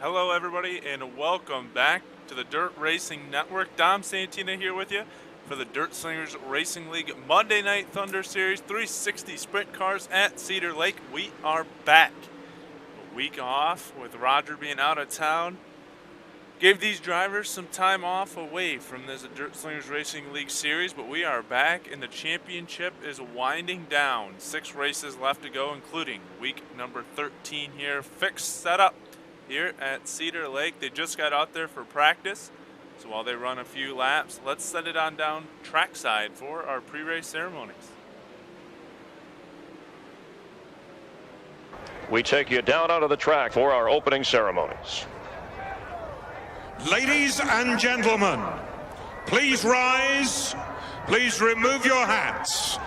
Hello, everybody, and welcome back to the Dirt Racing Network. Dom Santina here with you for the Dirt Slingers Racing League Monday Night Thunder Series 360 Sprint Cars at Cedar Lake. We are back. A week off with Roger being out of town. Gave these drivers some time off away from this Dirt Slingers Racing League series, but we are back and the championship is winding down. 6 races left to go, including week number 13 here. Fixed setup here at Cedar Lake. They just got out there for practice, so while they run a few laps, let's set it on down trackside for our pre-race ceremonies. We take you down onto the track for our opening ceremonies. Ladies and gentlemen, please rise. Please remove your hats.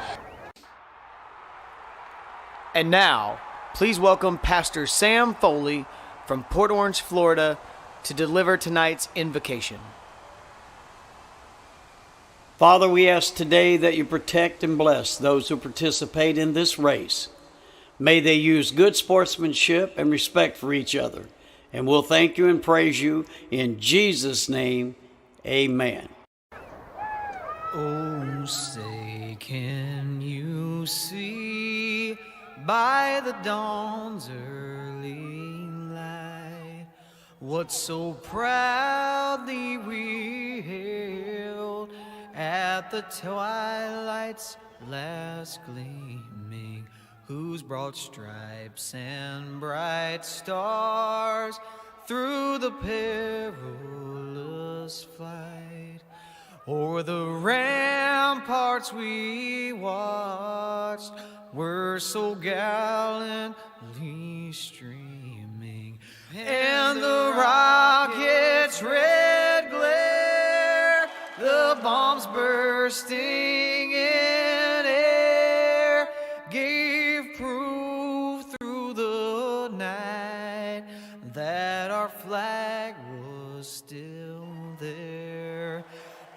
And now, please welcome Pastor Sam Foley from Port Orange, Florida, to deliver tonight's invocation. Father, we ask today that you protect and bless those who participate in this race. May they use good sportsmanship and respect for each other. And we'll thank you and praise you in Jesus' name. Amen. Oh, say, can you see by the dawn's early light what so proudly we hailed at the twilight's last gleaming, whose broad stripes and bright stars through the perilous flight o'er the ramparts we watched were so gallantly streaming, and the rocket's red glare, the bombs bursting in air, gave proof through the night that our flag was still there.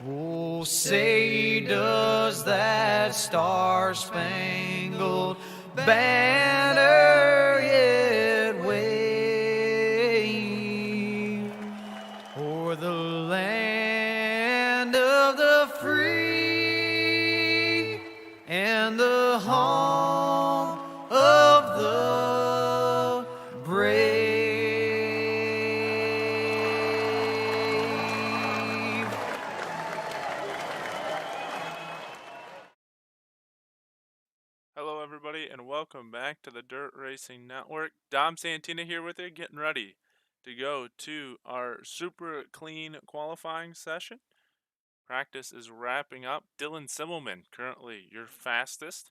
Oh, say does that star-spangled banner yet wave o'er the land of the free and the home of the brave? Hello, everybody, and welcome back to the Dirt Racing Network. Dom Santina here with you, getting ready to go to our super clean qualifying session. Practice is wrapping up. Dylan Simmelman, currently your fastest.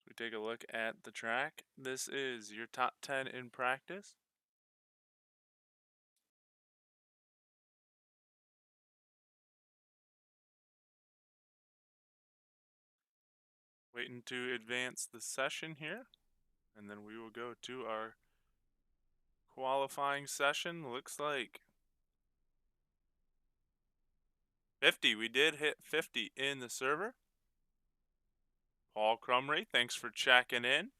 We take a look at the track. This is your top 10 in practice. Waiting to advance the session here, and then we will go to our qualifying session. Looks like 50. We did hit 50 in the server. Paul Crumry, thanks for checking in.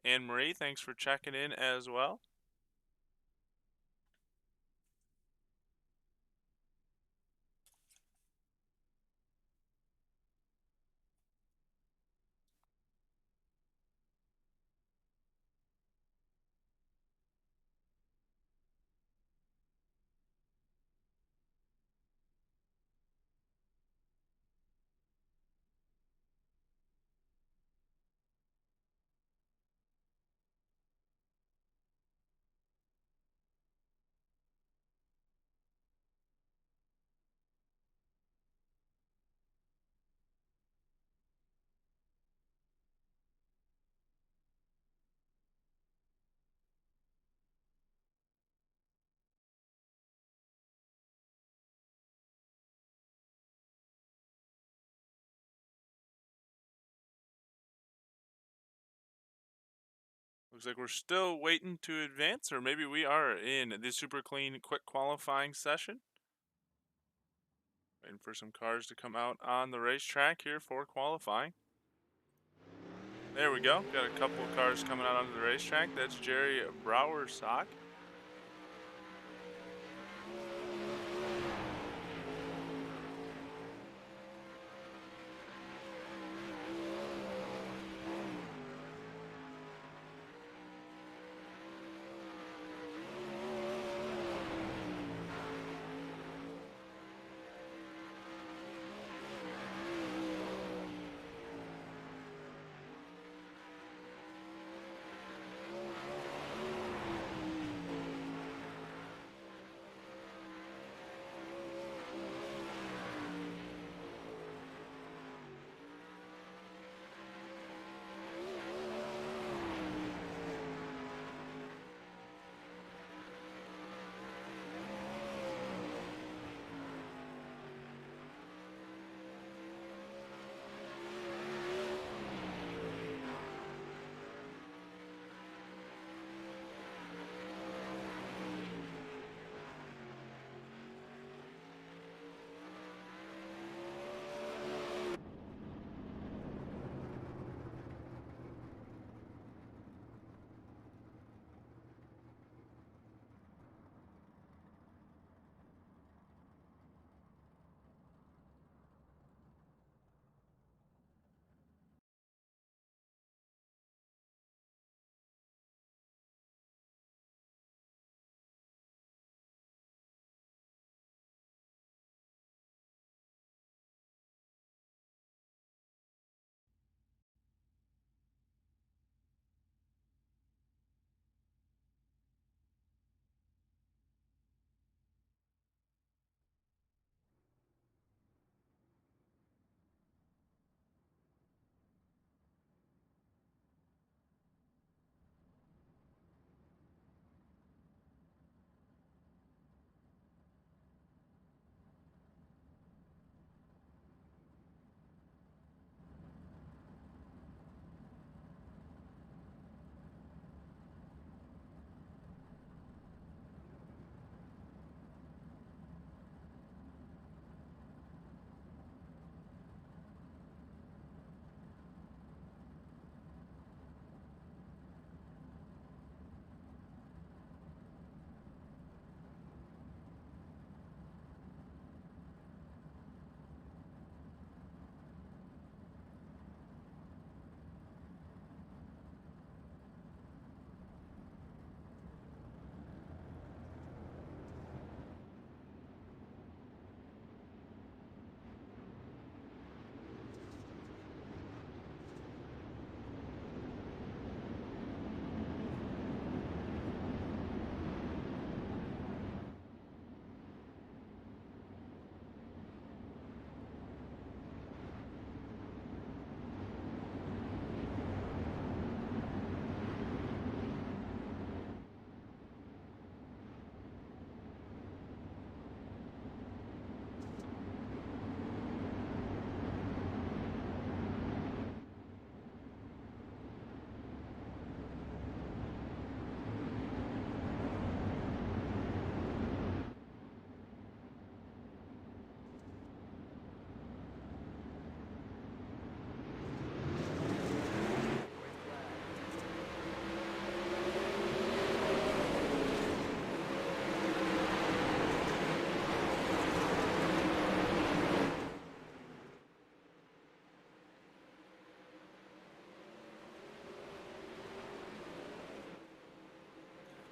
Anne Marie, thanks for checking in as well. Looks like we're still waiting to advance, or maybe we are in the super clean quick qualifying session. Waiting for some cars to come out on the racetrack here for qualifying. There we go. Got a couple of cars coming out onto the racetrack. That's Jerry Brower's sock.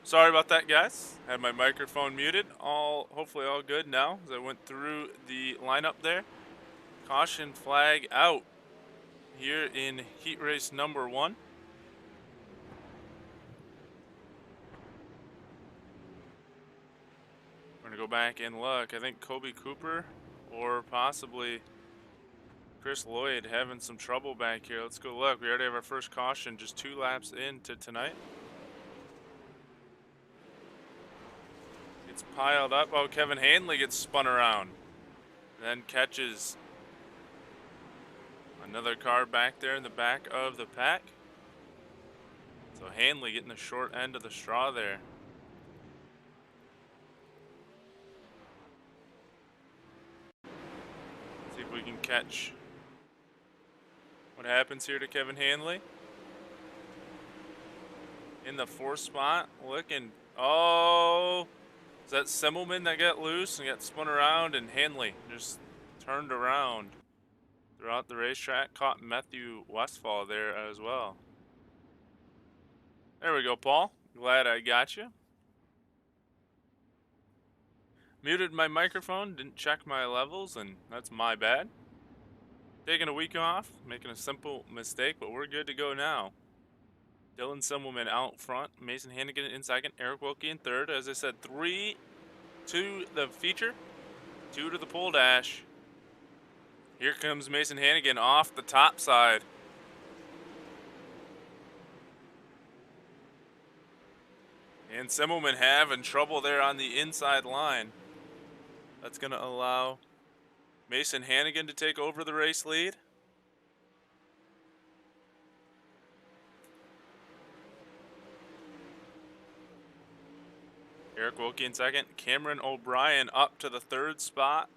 Sorry about that, guys. Had my microphone muted. Hopefully all good now as I went through the lineup there. Caution flag out here in heat race number 1. We're gonna go back and look. I think Kobe Cooper or possibly Chris Lloyd having some trouble back here. Let's go look. We already have our first caution just 2 laps into tonight. It's piled up. Oh, Kevin Hanley gets spun around. Then catches another car back there in the back of the pack. So Hanley getting the short end of the straw there. See if we can catch what happens here to Kevin Hanley. in the 4th spot. Looking, oh, is that Semmelman that got loose and got spun around, and Hanley just turned around throughout the racetrack, caught Matthew Westfall there as well. There we go, Paul. Glad I got you. Muted my microphone, didn't check my levels, and that's my bad. Taking a week off, making a simple mistake, but we're good to go now. Dylan Semmelman out front, Mason Hannigan in second, Eric Wilkie in third. As I said, 3 to the feature, 2 to the pole dash. Here comes Mason Hannigan off the top side. And Semmelman having trouble there on the inside line. That's going to allow Mason Hannigan to take over the race lead. Eric Wilkie in second. Cameron O'Brien up to the 3rd spot.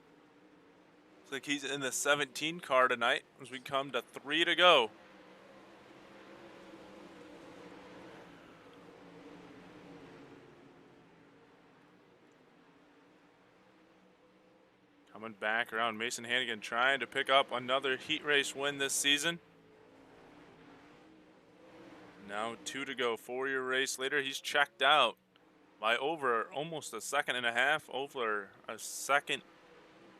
Looks like he's in the 17 car tonight as we come to 3 to go. Coming back around, Mason Hannigan trying to pick up another heat race win this season. Now 2 to go, 4-year race later. He's checked out by over almost a second and a half, over a second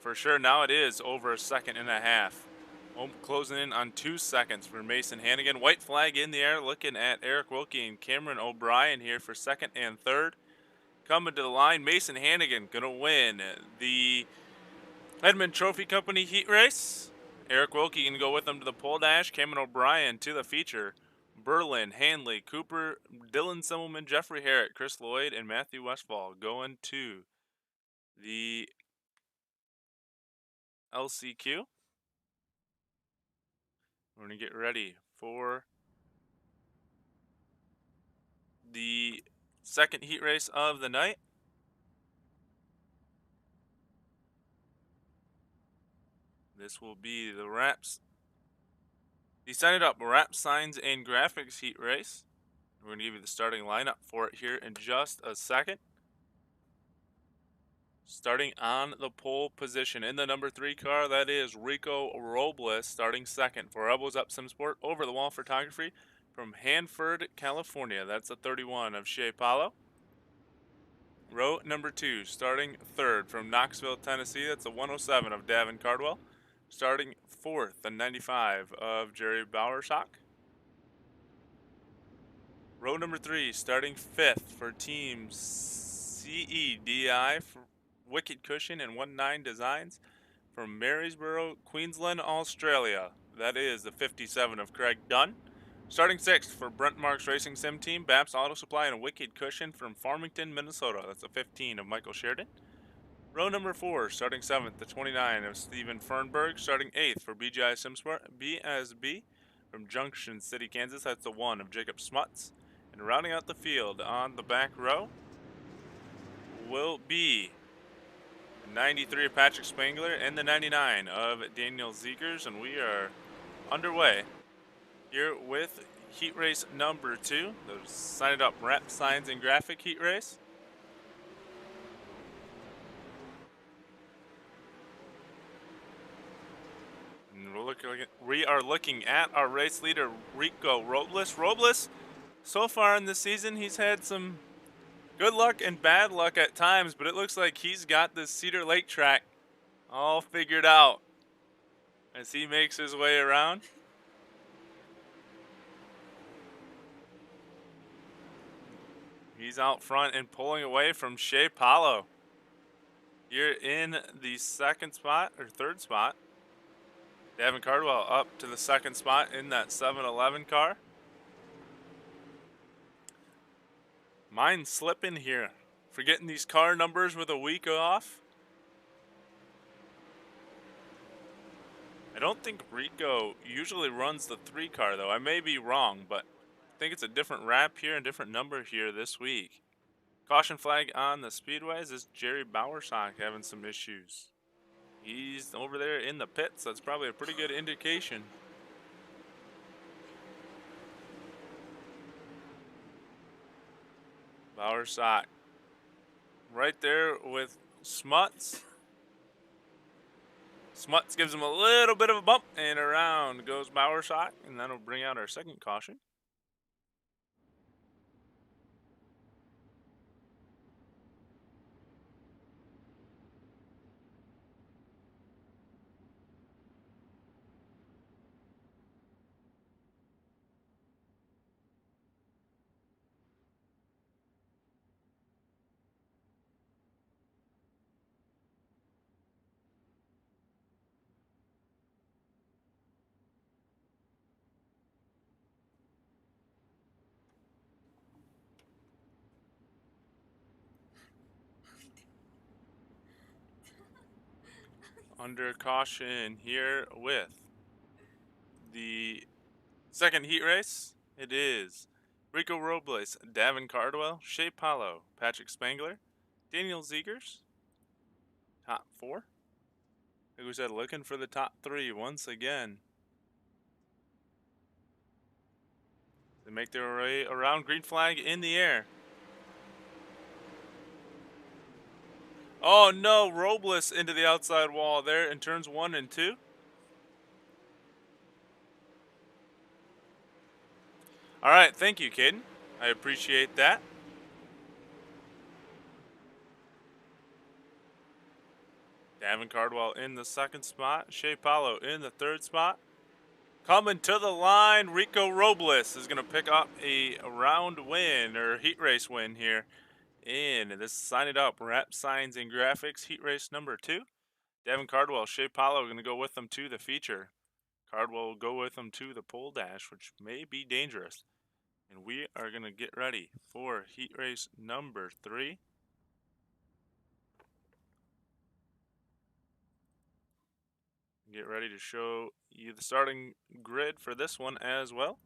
for sure. Now it is over a second and a half. Closing in on 2 seconds for Mason Hannigan. White flag in the air, looking at Eric Wilkie and Cameron O'Brien here for 2nd and 3rd. Coming to the line, Mason Hannigan gonna win the Edmond Trophy Company heat race. Eric Wilkie can go with them to the pole dash. Cameron O'Brien to the feature. Berlin, Hanley, Cooper, Dylan Semmelman, Jeffrey Herrick, Chris Lloyd, and Matthew Westfall going to the LCQ. We're going to get ready for the 2nd heat race of the night. This will be the Decided Up Wrap Signs and Graphics heat race. We're going to give you the starting lineup for it here in just a second. Starting on the pole position in the number 3 car, that is Rico Robles, starting 2nd for Elbows Up SimSport Over the Wall Photography from Hanford, California. That's a 31 of Shea Paulo. Row number 2, starting 3rd from Knoxville, Tennessee. That's a 107 of Davin Cardwell. Starting 4th, the 95 of Jerry Bowersock. Row number 3, starting 5th for Team CEDI for Wicked Cushion and 19 Designs from Marysborough, Queensland, Australia. That is the 57 of Craig Dunn. Starting 6th for Brent Marks Racing Sim Team, Baps Auto Supply and Wicked Cushion from Farmington, Minnesota. That's a 15 of Michael Sheridan. Row number 4, starting 7th, the 29 of Stephen Fernberg. Starting 8th for BGI SimSport, BSB from Junction City, Kansas. That's the 1 of Jacob Smuts. And rounding out the field on the back row will be the 93 of Patrick Spangler and the 99 of Daniel Zegers. And we are underway here with heat race number 2. The Signed Up Wrap Signs and Graphic heat race. We are looking at our race leader, Rico Robles. Robles, so far in the season, he's had some good luck and bad luck at times, but it looks like he's got this Cedar Lake track all figured out as he makes his way around. He's out front and pulling away from Shea Paulo. Here in the 2nd spot, or 3rd spot. Davin Cardwell up to the 2nd spot in that 7-Eleven car. Mind slipping here. Forgetting these car numbers with a week off. I don't think Rico usually runs the 3 car though. I may be wrong, but I think it's a different wrap here and different number here this week. Caution flag on the speedways. Is Jerry Bowersock having some issues? He's over there in the pits. That's probably a pretty good indication. Bauer Sock. Right there with Smuts. Smuts gives him a little bit of a bump, and around goes Bauer Sock, and that'll bring out our second caution. Under caution here with the second heat race. It is Rico Robles, Davin Cardwell, Shea Paulo, Patrick Spangler, Daniel Zegers. Top 4. Like we said, looking for the top 3 once again. They make their way around, green flag in the air. Oh no, Robles into the outside wall there in turns 1 and 2. All right, thank you, Caden. I appreciate that. Davin Cardwell in the second spot. Shea Paulo in the third spot. Coming to the line, Rico Robles is going to pick up a round win or heat race win here. And this is Sign It Up, Rap Signs and Graphics, heat race number 2. Davin Cardwell, Shea Paulo are going to go with them to the feature. Cardwell will go with them to the pole dash, which may be dangerous. And we are going to get ready for heat race number 3. Get ready to show you the starting grid for this one as well.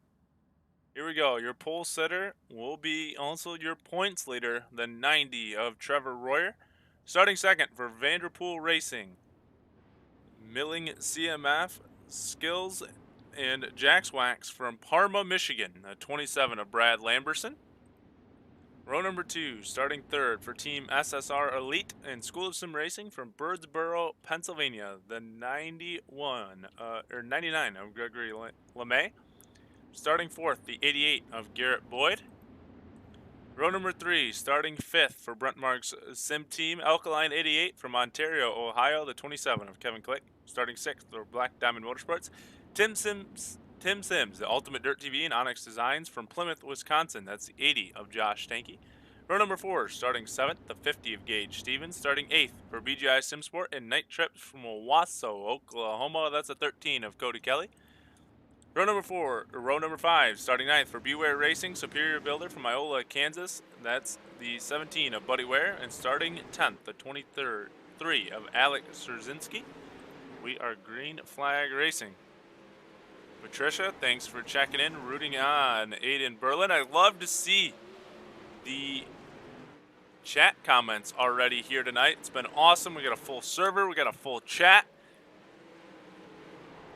Here we go. Your pole sitter will be also your points leader, the 90 of Trevor Royer. Starting second for Vanderpool Racing, Milling CMF, Skills, and Jax Wax from Parma, Michigan, the 27 of Brad Lamberson. Row number 2, starting third for Team SSR Elite and School of Sim Racing from Birdsboro, Pennsylvania, the 99 of Gregory LeMay. Starting fourth, the 88 of Garrett Boyd. Row number 3, starting fifth for Brent Mark's Sim Team, Alkaline 88 from Ontario, Ohio, the 27 of Kevin Click. Starting sixth for Black Diamond Motorsports, Tim Sims, the Ultimate Dirt TV and Onyx Designs from Plymouth, Wisconsin. That's the 80 of Josh Stanky. Row number 4, starting 7th, the 50 of Gage Stevens. Starting 8th for BGI Simsport and Night Trips from Owasso, Oklahoma. That's a 13 of Cody Kelly. Row number 5, starting 9th for Beware Racing, Superior Builder from Iola, Kansas. That's the 17 of Buddy Ware. And starting 10th, the 23 of Alec Szerzinski. We are Green Flag Racing. Patricia, thanks for checking in, rooting on Aiden Berlin. I love to see the chat comments already here tonight. It's been awesome. We got a full server. We got a full chat.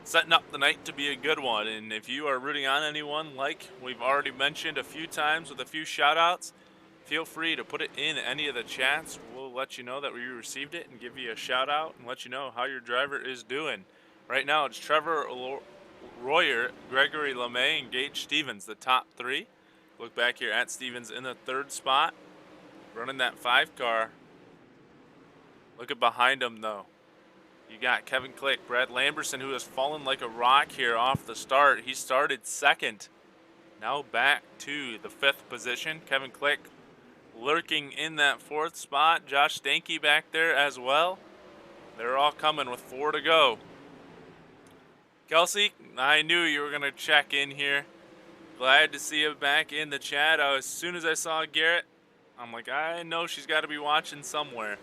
Setting up the night to be a good one. And if you are rooting on anyone, like we've already mentioned a few times with a few shout-outs, feel free to put it in any of the chats. We'll let you know that we received it and give you a shout-out and let you know how your driver is doing. Right now, it's Trevor Royer, Gregory LeMay, and Gage Stevens, the top 3. Look back here at Stevens in the third spot, running that 5 car. Look at behind him, though. You got Kevin Click, Brad Lamberson, who has fallen like a rock here off the start. He started second. Now back to the 5th position. Kevin Click lurking in that 4th spot. Josh Stanky back there as well. They're all coming with 4 to go. Kelsey, I knew you were going to check in here. Glad to see you back in the chat. As soon as I saw Garrett, I'm like, I know she's got to be watching somewhere.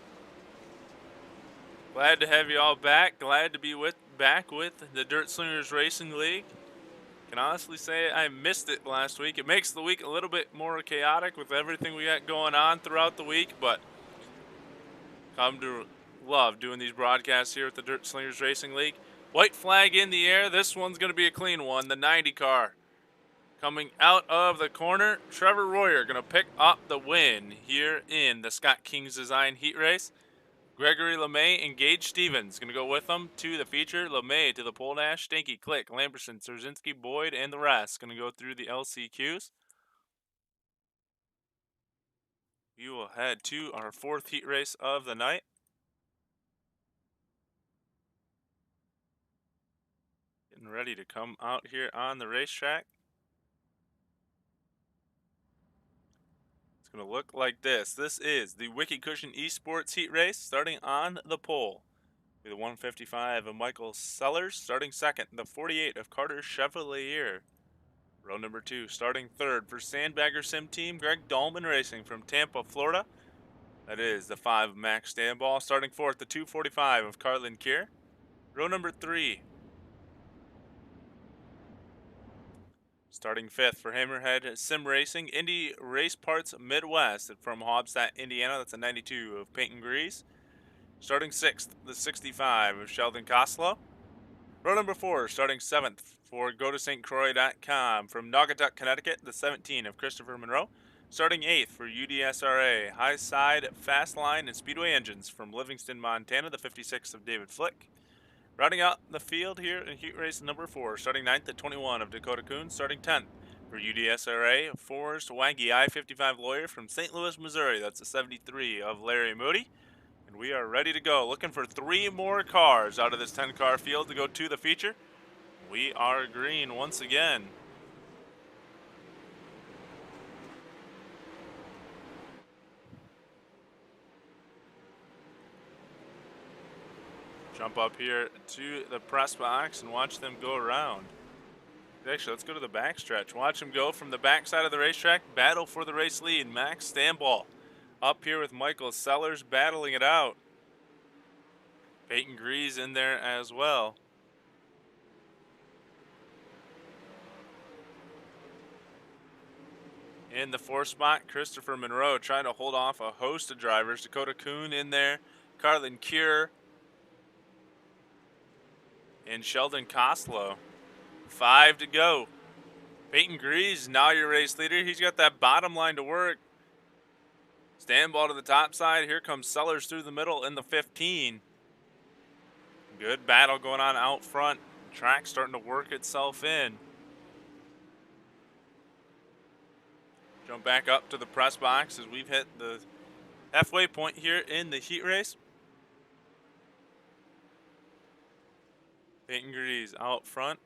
Glad to have you all back. Glad to be back with the Dirt Slingers Racing League. Can honestly say I missed it last week. It makes the week a little bit more chaotic with everything we got going on throughout the week, but come to love doing these broadcasts here at the Dirt Slingers Racing League. White flag in the air. This one's going to be a clean one. The 90 car. Coming out of the corner, Trevor Royer going to pick up the win here in the Scott King's Design Heat Race. Gregory LeMay and Gage Stevens going to go with them to the feature. LeMay to the pole dash. Stanky, Click, Lamberson, Szerzynski, Boyd, and the rest going to go through the LCQs. We will head to our 4th heat race of the night. Getting ready to come out here on the racetrack. It's going to look like this. This is the Wicked Cushion eSports heat race starting on the pole. The 155 of Michael Sellers starting second. The 48 of Carter Chevalier. Row number 2 starting third for Sandbagger Sim Team, Greg Dahlman Racing from Tampa, Florida. That is the 5 of Max Stanball. Starting fourth, the 245 of Carlin Kier. Row number 3. Starting fifth for Hammerhead Sim Racing, Indy Race Parts Midwest from Hobstadt, Indiana. That's a 92 of Peyton Grease. Starting sixth, the 65 of Sheldon Koslow. Row number 4, starting seventh for GoToStCroix.com from Naugatuck, Connecticut, the 17 of Christopher Monroe. Starting eighth for UDSRA, High Side, Fast Line, and Speedway Engines from Livingston, Montana, the 56 of David Flick. Rounding out the field here in heat race number 4, starting 9th, the 21 of Dakota Coons. Starting 10th for UDSRA, Forrest Wangy, I-55 Lawyer from St. Louis, Missouri. That's the 73 of Larry Moody. And we are ready to go. Looking for 3 more cars out of this 10-car field to go to the feature. We are green once again. Jump up here to the press box and watch them go around. Actually, let's go to the backstretch. Watch them go from the backside of the racetrack. Battle for the race lead. Max Stanball up here with Michael Sellers battling it out. Peyton Grease in there as well. In the 4th spot, Christopher Monroe trying to hold off a host of drivers. Dakota Coon in there. Carlin Kier. And Sheldon Koslow. 5 to go. Peyton Grease, now your race leader. He's got that bottom line to work. Stanball to the top side. Here comes Sellers through the middle in the 15. Good battle going on out front. Track starting to work itself in. Jump back up to the press box as we've hit the halfway point here in the heat race. Peyton Grease out front.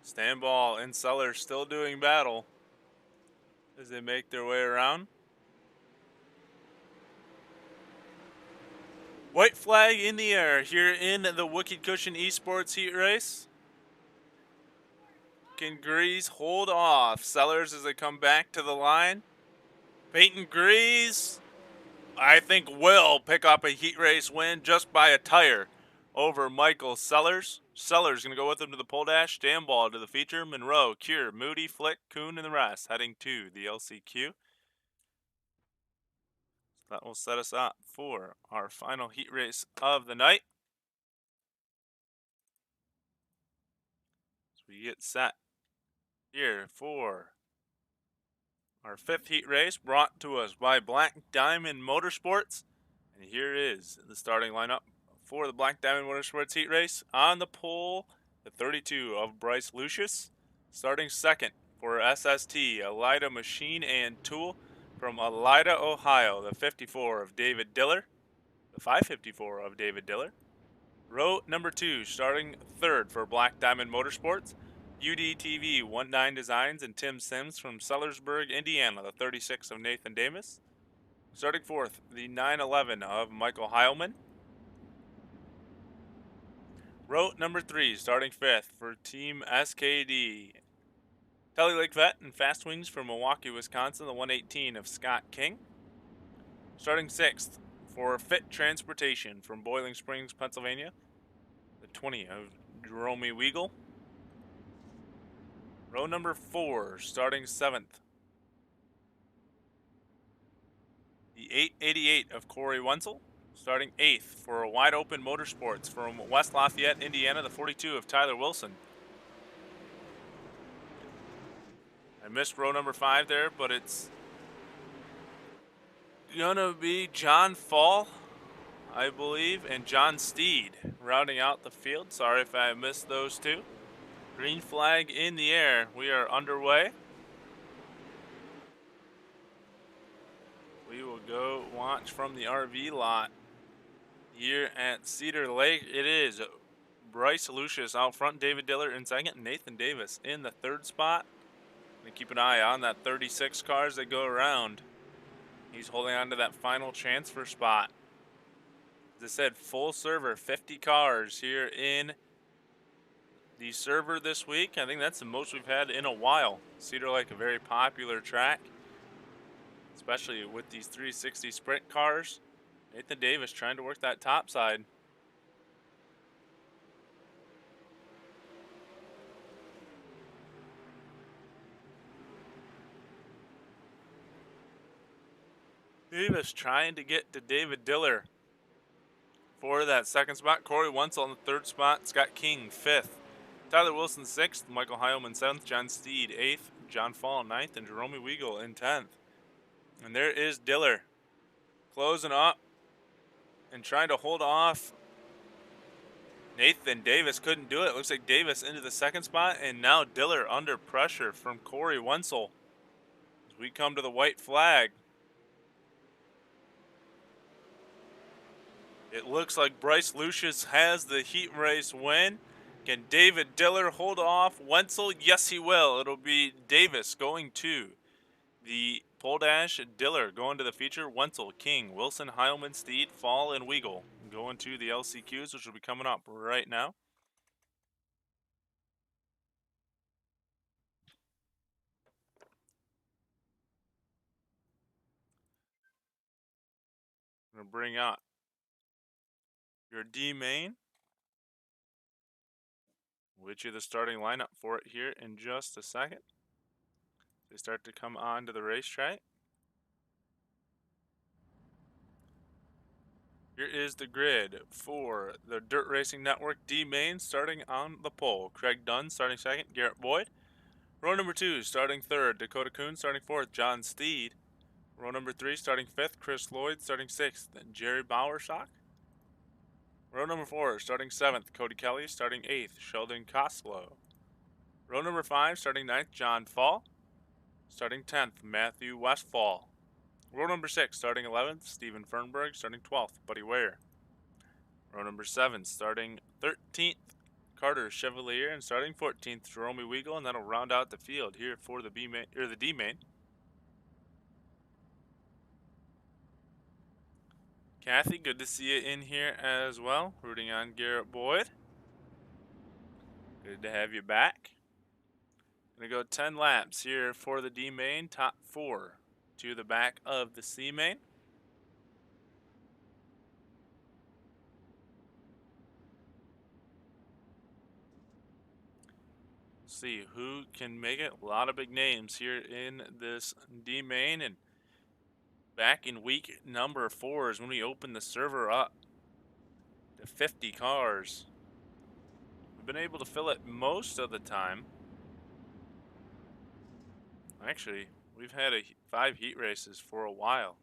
Stanball and Sellers still doing battle as they make their way around. White flag in the air here in the Wicked Cushion eSports heat race. Can Grease hold off Sellers as they come back to the line? Peyton Grease, I think, will pick up a heat race win just by a tire over Michael Sellers. Sellers going to go with him to the pole dash. Stanball to the feature. Monroe, Kier, Moody, Flick, Kuhn, and the rest heading to the LCQ. That will set us up for our final heat race of the night. So we get set here for our 5th heat race, brought to us by Black Diamond Motorsports. And here is the starting lineup for the Black Diamond Motorsports heat race. On the pole, the 32 of Bryce Lucius. Starting second for SST, Elida Machine and Tool from Elida, Ohio, the 54 of David Diller. The 554 of David Diller. Row number 2, starting third for Black Diamond Motorsports. UDTV 19 Designs and Tim Sims from Sellersburg, Indiana, the 36 of Nathan Damas. Starting fourth, the 911 of Michael Heilman. Row number 3, starting fifth for Team SKD. Telly Lake Vet and Fast Wings from Milwaukee, Wisconsin, the 118 of Scott King. Starting sixth for Fit Transportation from Boiling Springs, Pennsylvania, the 20 of Jerome Weagle. Row number 4, starting 7th. The 888 of Corey Wenzel. starting 8th for a wide open Motorsports from West Lafayette, Indiana, the 42 of Tyler Wilson. I missed row number 5 there, but it's gonna be John Fall, I believe, and John Steed rounding out the field. Sorry if I missed those two. Green flag in the air. We are underway. We will go watch from the RV lot here at Cedar Lake. It is Bryce Lucius out front, David Diller in second, Nathan Davis in the 3rd spot. And keep an eye on that 36 cars that go around. He's holding on to that final transfer spot. As I said, full server, 50 cars here in the server this week. I think that's the most we've had in a while. Cedar Lake, a very popular track, especially with these 360 sprint cars. Nathan Davis trying to work that top side. Davis trying to get to David Diller for that 2nd spot. Corey Wenzel in the 3rd spot. Scott King 5th. Tyler Wilson 6th. Michael Heilman 7th. John Steed 8th. John Fall 9th. And Jerome Weigel in 10th. And there is Diller closing up and trying to hold off Nathan Davis. Couldn't do it. Looks like Davis into the 2nd spot. And now Diller under pressure from Corey Wenzel as we come to the white flag. It looks like Bryce Lucius has the heat race win. Can David Diller hold off Wenzel? Yes, he will. It'll be Davis going to the pole dash. Diller going to the feature. Wenzel, King, Wilson, Heilman, Steed, Fall, and Weigel going to the LCQs, which will be coming up right now. I'm going to bring out your D main, which is the starting lineup for it here in just a second. They start to come onto the racetrack. Here is the grid for the Dirt Racing Network D main starting on the pole. Craig Dunn starting 2nd, Garrett Boyd. Row number 2 starting 3rd, Dakota Kuhn starting 4th, John Steed. Row number 3 starting 5th, Chris Lloyd starting 6th, then Jerry Bowershock. Row number 4 starting 7th, Cody Kelly starting 8th, Sheldon Coslow. Row number 5 starting 9th, John Fall. Starting 10th, Matthew Westfall. Row number 6 starting 11th, Stephen Fernberg. Starting 12th, Buddy Ware. Row number 7 starting 13th, Carter Chevalier, and starting 14th, Jerome Weigel, and that'll round out the field here for the B main or the D main. Kathy, good to see you in here as well, rooting on Garrett Boyd. Good to have you back. Gonna go 10 laps here for the D main, top 4 to the back of the C main. See who can make it. A lot of big names here in this D main, and back in week number 4 is when we opened the server up to 50 cars. We've been able to fill it most of the time. Actually, we've had 5 heat races for a while.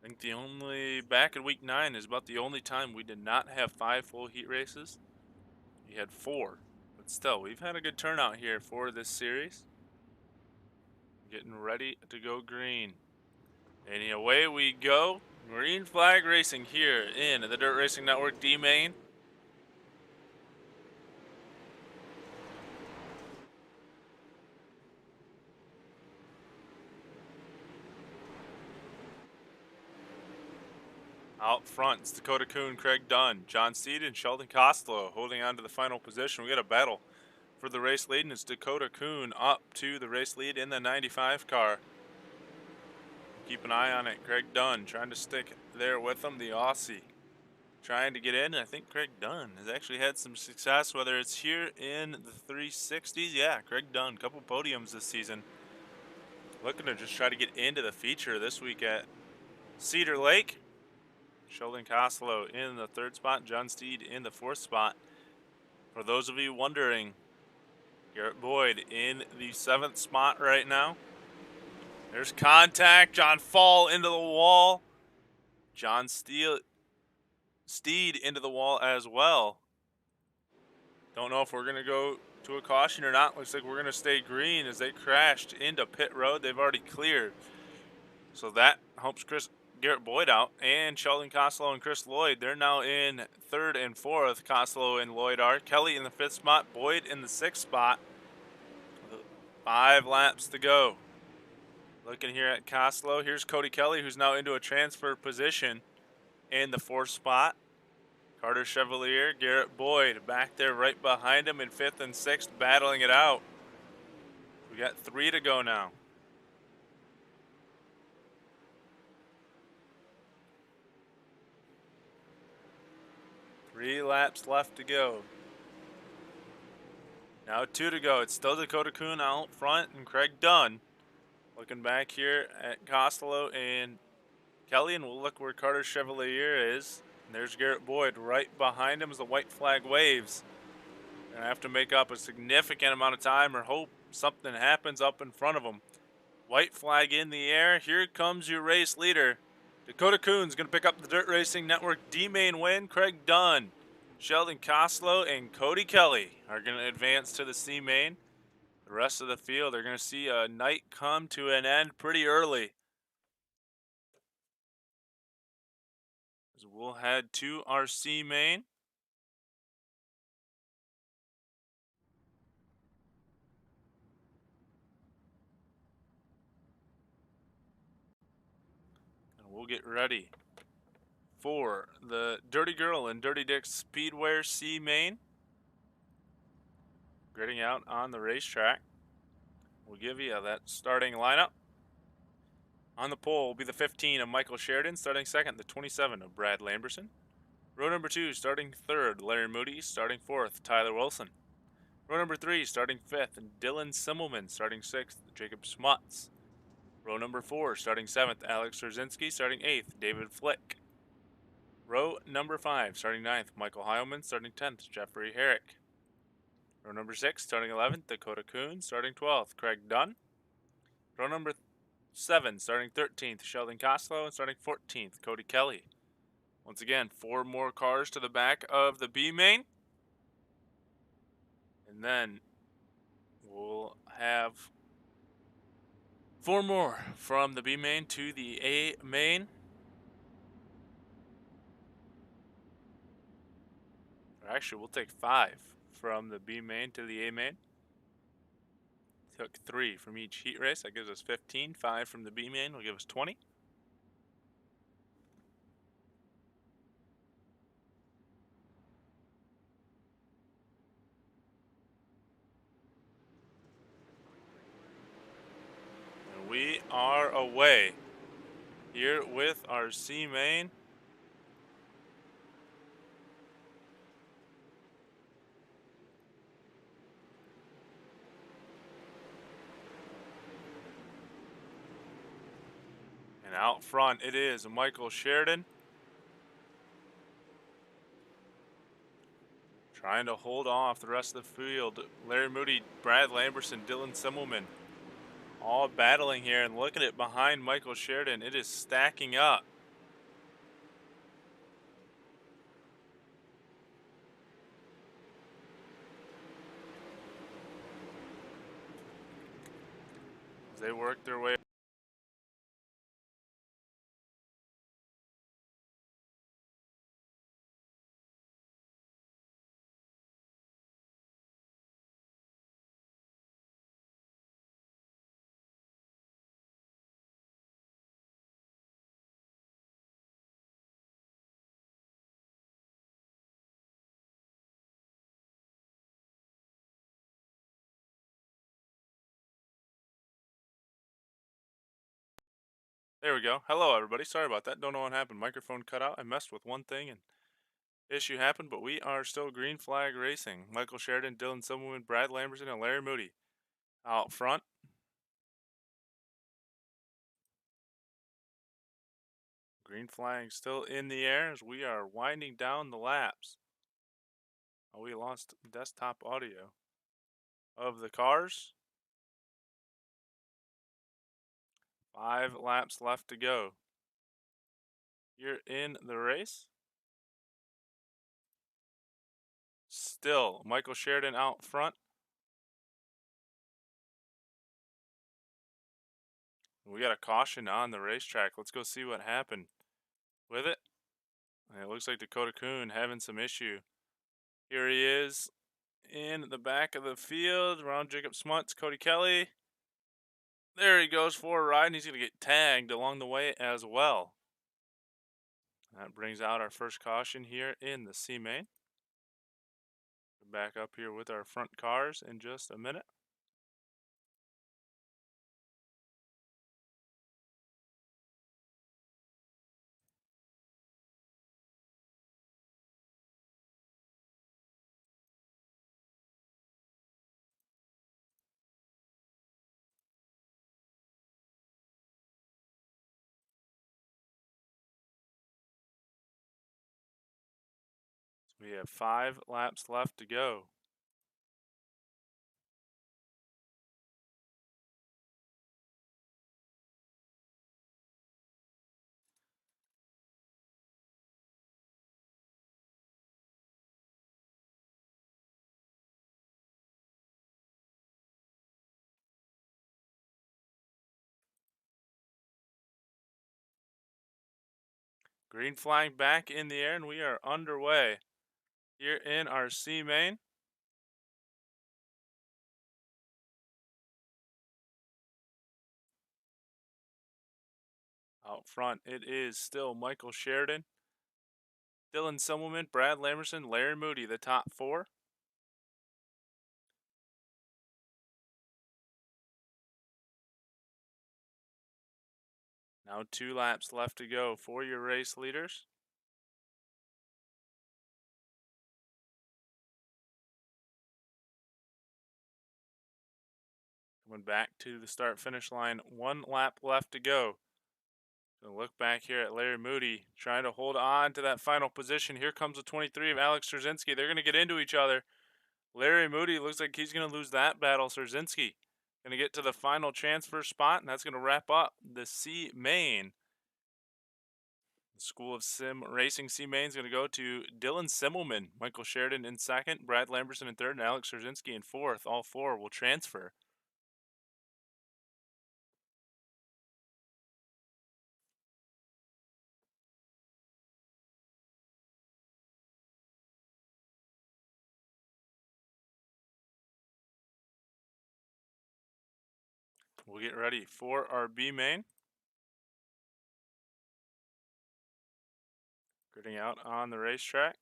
I think the only, back in week 9 is about the only time we did not have 5 full heat races. We had 4. But still, we've had a good turnout here for this series. Getting ready to go green. And away we go. Green flag racing here in the Dirt Racing Network D main. Out front, it's Dakota Kuhn, Craig Dunn, John Steed, and Sheldon Costello holding on to the final position. We got a battle for the race lead, and it's Dakota Kuhn up to the race lead in the 95 car. Keep an eye on it. Craig Dunn trying to stick there with him, the Aussie. Trying to get in. I think Craig Dunn has actually had some success, whether it's here in the 360s. Yeah, Craig Dunn, couple podiums this season. Looking to just try to get into the feature this week at Cedar Lake. Sheldon Costello in the 3rd spot, John Steed in the 4th spot. For those of you wondering, Garrett Boyd in the 7th spot right now. There's contact. John Fall into the wall. John Steed into the wall as well. Don't know if we're going to go to a caution or not. Looks like we're going to stay green as they crashed into pit road. They've already cleared. So that helps Garrett Boyd out. And Sheldon Costello and Chris Lloyd, they're now in 3rd and 4th. Costello and Lloyd are. Kelly in the 5th spot. Boyd in the 6th spot. 5 laps to go. Looking here at Costello. Here's Cody Kelly, who's now into a transfer position in the 4th spot. Carter Chevalier, Garrett Boyd back there right behind him in 5th and 6th, battling it out. We got 3 to go now. Three laps left to go. Now 2 to go. It's still Dakota Kuhn out front and Craig Dunn. Looking back here at Costello and Kelly, and we'll look where Carter Chevalier is. And there's Garrett Boyd right behind him as the white flag waves. And I have to make up a significant amount of time or hope something happens up in front of him. White flag in the air. Here comes your race leader. Dakota Kuhn's going to pick up the Dirt Racing Network D-Main win. Craig Dunn, Sheldon Costello, and Cody Kelly are going to advance to the C-Main. The rest of the field are going to see a night come to an end pretty early. So we'll head to our C-Main. And we'll get ready for the Dirty Girl and Dirty Dick Speedwear C-Main. Gritting out on the racetrack. We'll give you that starting lineup. On the pole will be the 15 of Michael Sheridan, starting 2nd, the 27 of Brad Lamberson. Row number 2, starting 3rd, Larry Moody, starting 4th, Tyler Wilson. Row number 3, starting 5th, Dylan Simmelman, starting 6th, Jacob Smuts. Row number 4, starting 7th, Alex Rzinski, starting 8th, David Flick. Row number 5, starting 9th, Michael Heilman, starting 10th, Jeffrey Herrick. Row number 6, starting 11th, Dakota Kuhn, starting 12th, Craig Dunn. Row number 7, starting 13th, Sheldon Costello, and starting 14th, Cody Kelly. Once again, 4 more cars to the back of the B-Main. And then we'll have 4 more from the B-Main to the A-Main. Or actually, we'll take 5 from the B-Main to the A-Main. Took 3 from each heat race. That gives us 15. 5 from the B-Main will give us 20. And we are away here with our C-Main. And out front it is Michael Sheridan. Trying to hold off the rest of the field. Larry Moody, Brad Lamberson, Dylan Simmelman. All battling here, and look at it behind Michael Sheridan. It is stacking up. As they work their way. There we go. Hello, everybody. Sorry about that. Don't know what happened. Microphone cut out. I messed with one thing and issue happened, but we are still green flag racing. Michael Sheridan, Dylan Simmelman, Brad Lamberson, and Larry Moody out front. Green flag still in the air as we are winding down the laps. Oh, we lost desktop audio of the cars. 5 laps left to go. Here in the race. Still, Michael Sheridan out front. We got a caution on the racetrack. Let's go see what happened with it. And it looks like Dakota Kuhn having some issue. Here he is in the back of the field around Jacob Smuts, Cody Kelly. There he goes for a ride, and he's going to get tagged along the way as well. That brings out our first caution here in the C main. Back up here with our front cars in just a minute. We have 5 laps left to go. Green flag back in the air, and we are underway here in our C main. Out front, it is still Michael Sheridan, Dylan Simmelman, Brad Lamerson, Larry Moody, the top 4. Now 2 laps left to go for your race leaders. Coming back to the start-finish line, 1 lap left to go. So look back here at Larry Moody, trying to hold on to that final position. Here comes the 23 of Alex Szerzynski. They're going to get into each other. Larry Moody looks like he's going to lose that battle. Szerzynski going to get to the final transfer spot, and that's going to wrap up the C main. The School of Sim Racing C main is going to go to Dylan Simmelman, Michael Sheridan in second, Brad Lamberson in third, and Alex Szerzynski in fourth. All 4 will transfer. We'll get ready for our B main. Getting out on the racetrack.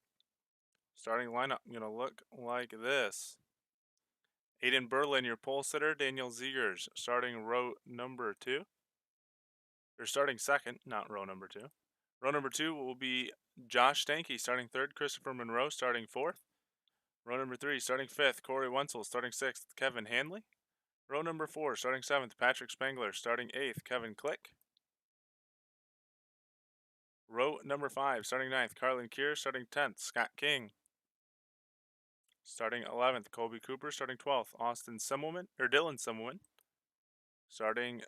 Starting lineup going to look like this. Aiden Berlin, your pole sitter. Daniel Zegers starting row number 2. Or starting second, not row number 2. Row number 2 will be Josh Stanky starting third. Christopher Monroe starting fourth. Row number 3 starting fifth. Corey Wenzel starting sixth. Kevin Hanley. Row number 4 starting seventh. Patrick Spangler starting eighth. Kevin Click. Row number 5 starting ninth. Carlin Kier starting 10th. Scott King. Starting 11th, Colby Cooper. Starting 12th, Dylan Simmelman. Starting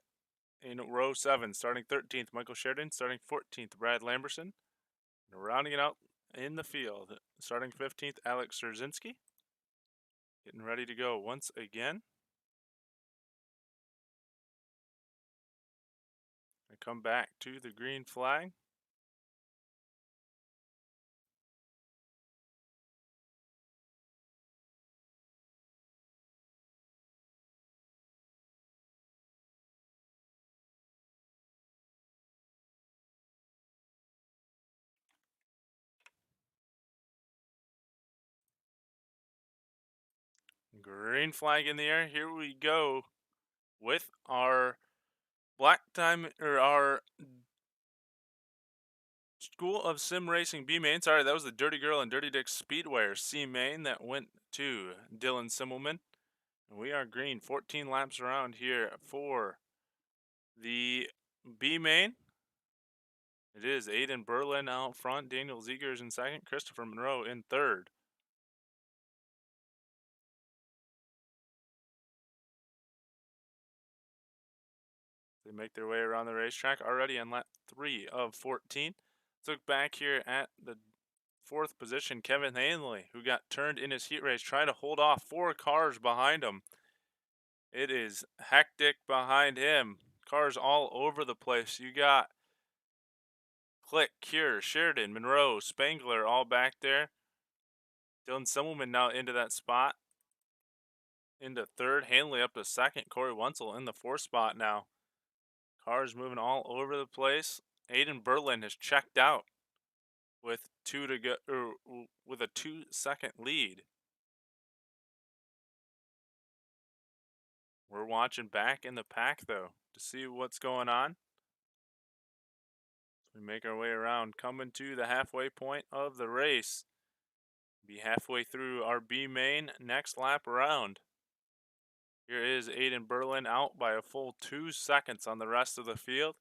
in row 7, starting 13th, Michael Sheridan. Starting 14th, Brad Lamberson. And rounding it out in the field, starting 15th, Alex Szerzynski. Getting ready to go once again. I come back to the green flag. Green flag in the air. Here we go with our our School of Sim Racing B main. Sorry, that was the Dirty Girl and Dirty Dick Speedway C main that went to Dylan Simmelman. And we are green. 14 laps around here for the B main. It is Aiden Berlin out front, Daniel Ziegers in second, Christopher Monroe in third. They make their way around the racetrack already on lap 3 of 14. Let's look back here at the fourth position, Kevin Hanley, who got turned in his heat race, trying to hold off 4 cars behind him. It is hectic behind him. Cars all over the place. You got Click, Cure, Sheridan, Monroe, Spangler all back there. Dylan Simmelman now into that spot. Into third, Hanley up to second, Corey Wenzel in the fourth spot now. Cars moving all over the place. Aiden Berlin has checked out with with a 2-second lead. We're watching back in the pack though to see what's going on. We make our way around, coming to the halfway point of the race. Be halfway through our B main next lap around. Here is Aiden Berlin out by a full 2 seconds on the rest of the field.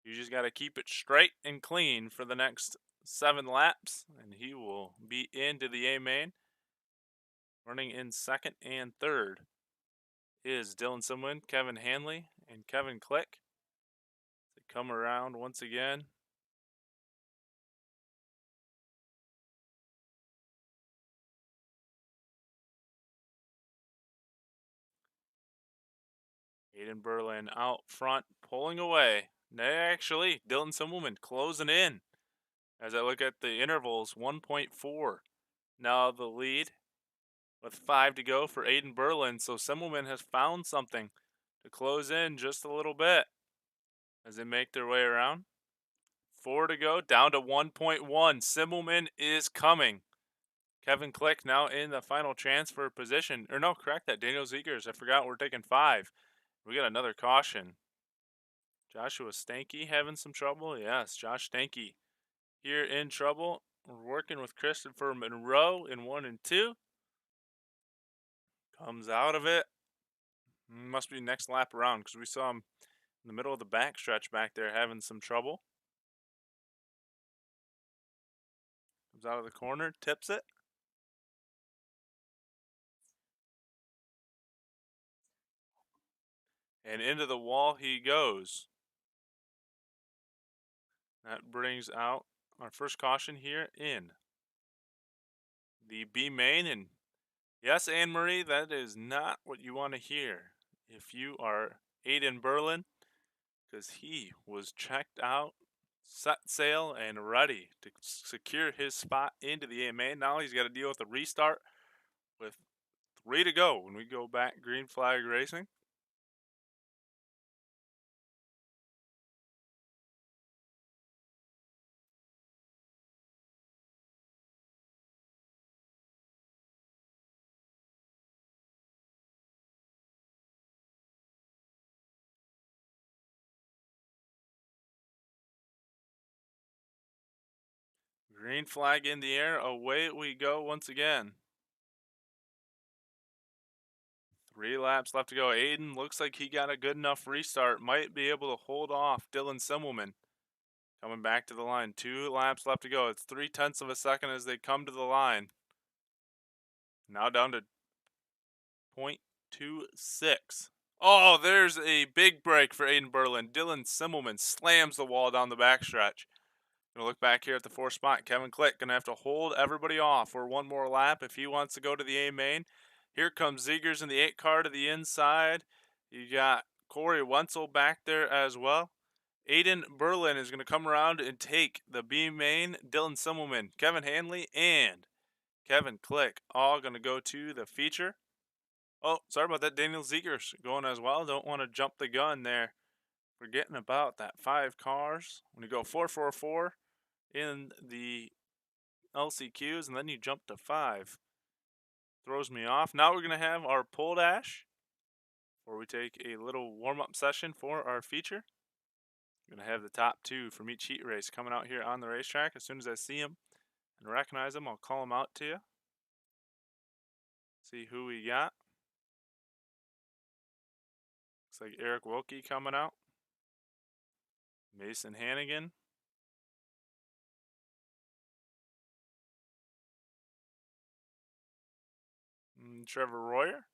You just got to keep it straight and clean for the next 7 laps, and he will be into the A main. Running in second and third is Dylan Simwin, Kevin Hanley, and Kevin Click. They come around once again. Aiden Berlin out front, pulling away. Actually, Dylan Simmelman closing in. As I look at the intervals, 1.4. Now the lead with 5 to go for Aiden Berlin. So Simmelman has found something to close in just a little bit as they make their way around. 4 to go, down to 1.1. Simmelman is coming. Kevin Click now in the final transfer position. Or no, correct that. Daniel Ziegers. I forgot we're taking 5. We got another caution. Joshua Stanky having some trouble? Yes, Josh Stanky here in trouble. We're working with Christopher Monroe in 1 and 2. Comes out of it. Must be next lap around because we saw him in the middle of the backstretch back there having some trouble. Comes out of the corner, tips it. And into the wall he goes. That brings out our first caution here in the B main. And yes, Anne Marie, that is not what you want to hear if you are Aiden Berlin, because he was checked out, set sail, and ready to secure his spot into the A main. Now he's got to deal with the restart with 3 to go when we go back green flag racing. Green flag in the air, away we go once again. 3 laps left to go. Aiden looks like he got a good enough restart. Might be able to hold off Dylan Simmelman. Coming back to the line. 2 laps left to go. It's 0.3 of a second as they come to the line. Now down to 0.26. Oh, there's a big break for Aiden Berlin. Dylan Simmelman slams the wall down the backstretch. Gonna look back here at the 4th spot. Kevin Click gonna have to hold everybody off for 1 more lap if he wants to go to the A main. Here comes Ziegers in the 8 car to the inside. You got Corey Wenzel back there as well. Aiden Berlin is gonna come around and take the B main. Dylan Simmelman, Kevin Hanley, and Kevin Click all gonna go to the feature. Oh, sorry about that. Daniel Ziegers going as well. Don't want to jump the gun there. Forgetting about that 5 cars. When you go 4-4-4 in the LCQs and then you jump to 5. Throws me off. Now we're going to have our pole dash where we take a little warm-up session for our feature. We're going to have the top 2 from each heat race coming out here on the racetrack. As soon as I see them and recognize them, I'll call them out to you. See who we got. Looks like Eric Wilkie coming out. Mason Hannigan. Trevor Royer.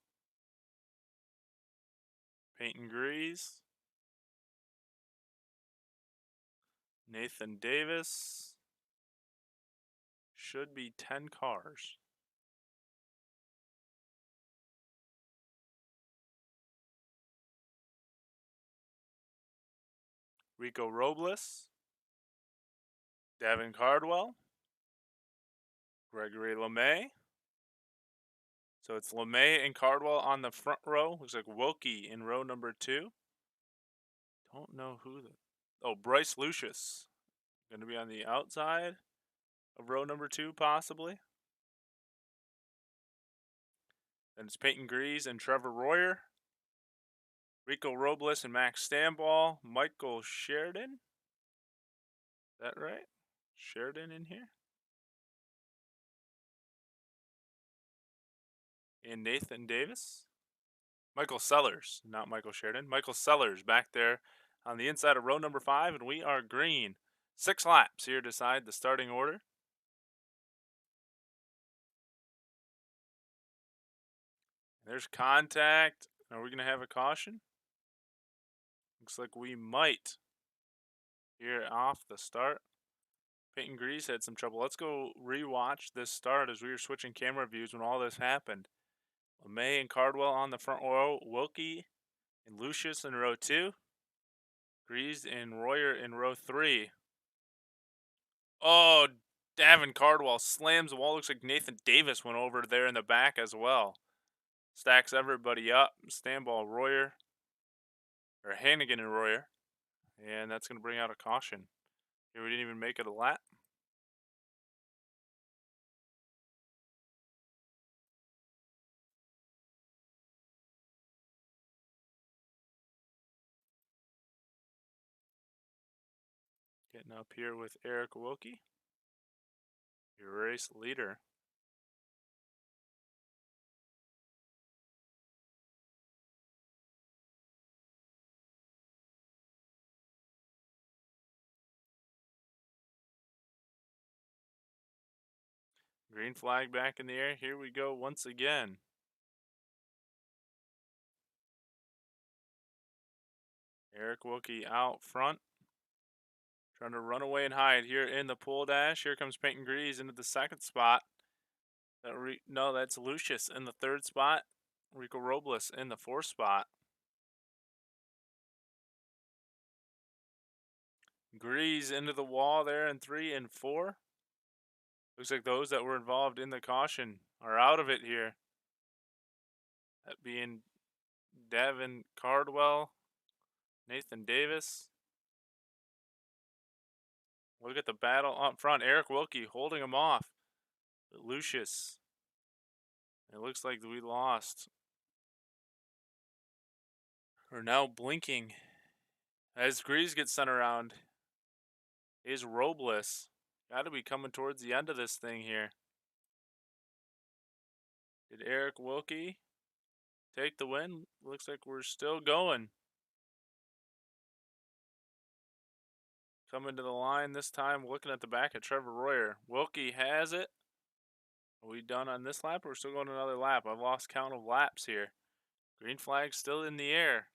Peyton Grease. Nathan Davis. Should be 10 cars. Rico Robles. Davin Cardwell. Gregory LeMay. So it's LeMay and Cardwell on the front row. Looks like Wilkie in row number 2. Don't know who Bryce Lucius. Going to be on the outside of row number 2, possibly. Then it's Peyton Grease and Trevor Royer. Rico Robles and Max Stamball. Michael Sheridan. Is that right? Sheridan in here. And Nathan Davis. Michael Sellers, not Michael Sheridan. Michael Sellers back there on the inside of row number 5, and we are green. 6 laps here to decide the starting order. There's contact. Are we going to have a caution? Looks like we might here off the start. Peyton Grease had some trouble. Let's go rewatch this start as we were switching camera views when all this happened. LeMay and Cardwell on the front row. Wilkie and Lucius in row 2. Grease and Royer in row 3. Oh, Davin Cardwell slams the wall. Looks like Nathan Davis went over there in the back as well. Stacks everybody up. Stamball Royer. Or Hannigan and Royer. And that's going to bring out a caution. Here we didn't even make it a lap. Getting up here with Eric Wilkie, your race leader. Green flag back in the air. Here we go once again. Eric Wilkie out front. Trying to run away and hide here in the pole dash. Here comes Peyton Grease into the 2nd spot. No, that's Lucius in the 3rd spot. Rico Robles in the 4th spot. Grease into the wall there in 3 and 4. Looks like those that were involved in the caution are out of it here. That being Davin Cardwell, Nathan Davis. Look at the battle up front. Eric Wilkie holding him off. Lucius. It looks like we lost. We're now blinking. As Grease gets sent around, is Robles. Got to be coming towards the end of this thing here. Did Eric Wilkie take the win? Looks like we're still going. Coming to the line this time, looking at the back of Trevor Royer. Wilkie has it. Are we done on this lap? Or we're still going another lap. I've lost count of laps here. Green flag still in the air.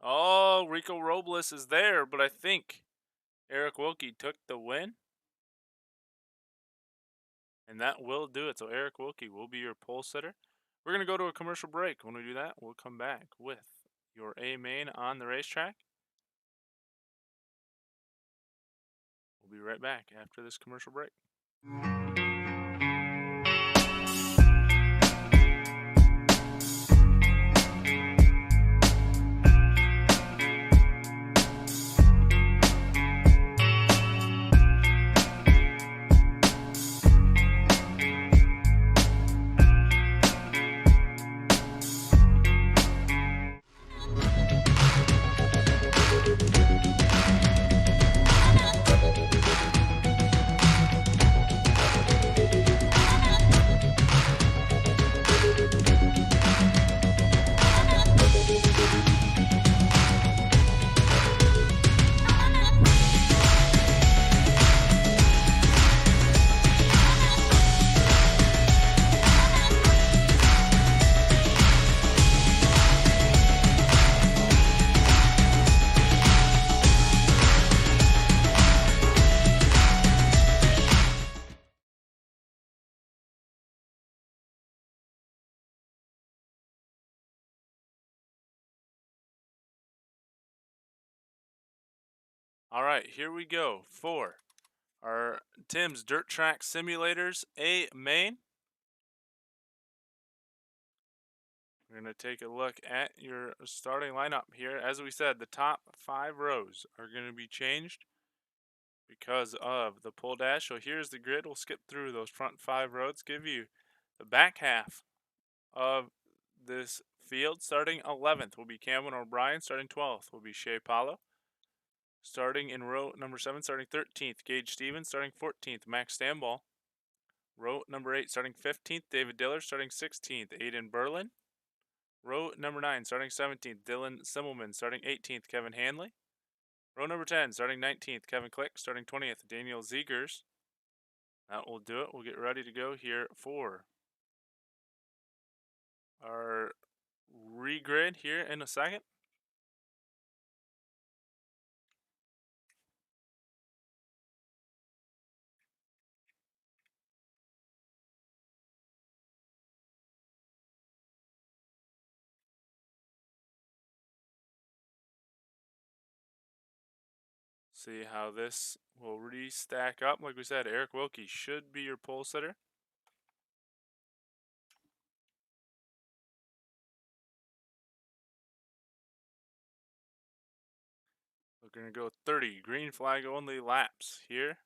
Oh, Rico Robles is there, but I think Eric Wilkie took the win. And that will do it. So Eric Wilkie will be your pole sitter. We're going to go to a commercial break. When we do that, we'll come back with your A main on the racetrack. We'll be right back after this commercial break. All right, here we go for our Tim's Dirt Track Simulators A main. We're going to take a look at your starting lineup here. As we said, the top 5 rows are going to be changed because of the pull dash. So here's the grid. We'll skip through those front 5 rows, give you the back half of this field. Starting 11th will be Cameron O'Brien. Starting 12th will be Shea Paulo. Starting in row number 7, starting 13th, Gage Stevens. Starting 14th, Max Stamball. Row number 8, starting 15th, David Diller. Starting 16th, Aiden Berlin. Row number 9, starting 17th, Dylan Simmelman. Starting 18th, Kevin Hanley. Row number 10, starting 19th, Kevin Click. Starting 20th, Daniel Ziegers. That will do it. We'll get ready to go here for our regrid here in a second. See how this will restack up. Like we said, Eric Wilkie should be your pole sitter. We're going to go 30 green flag only laps here.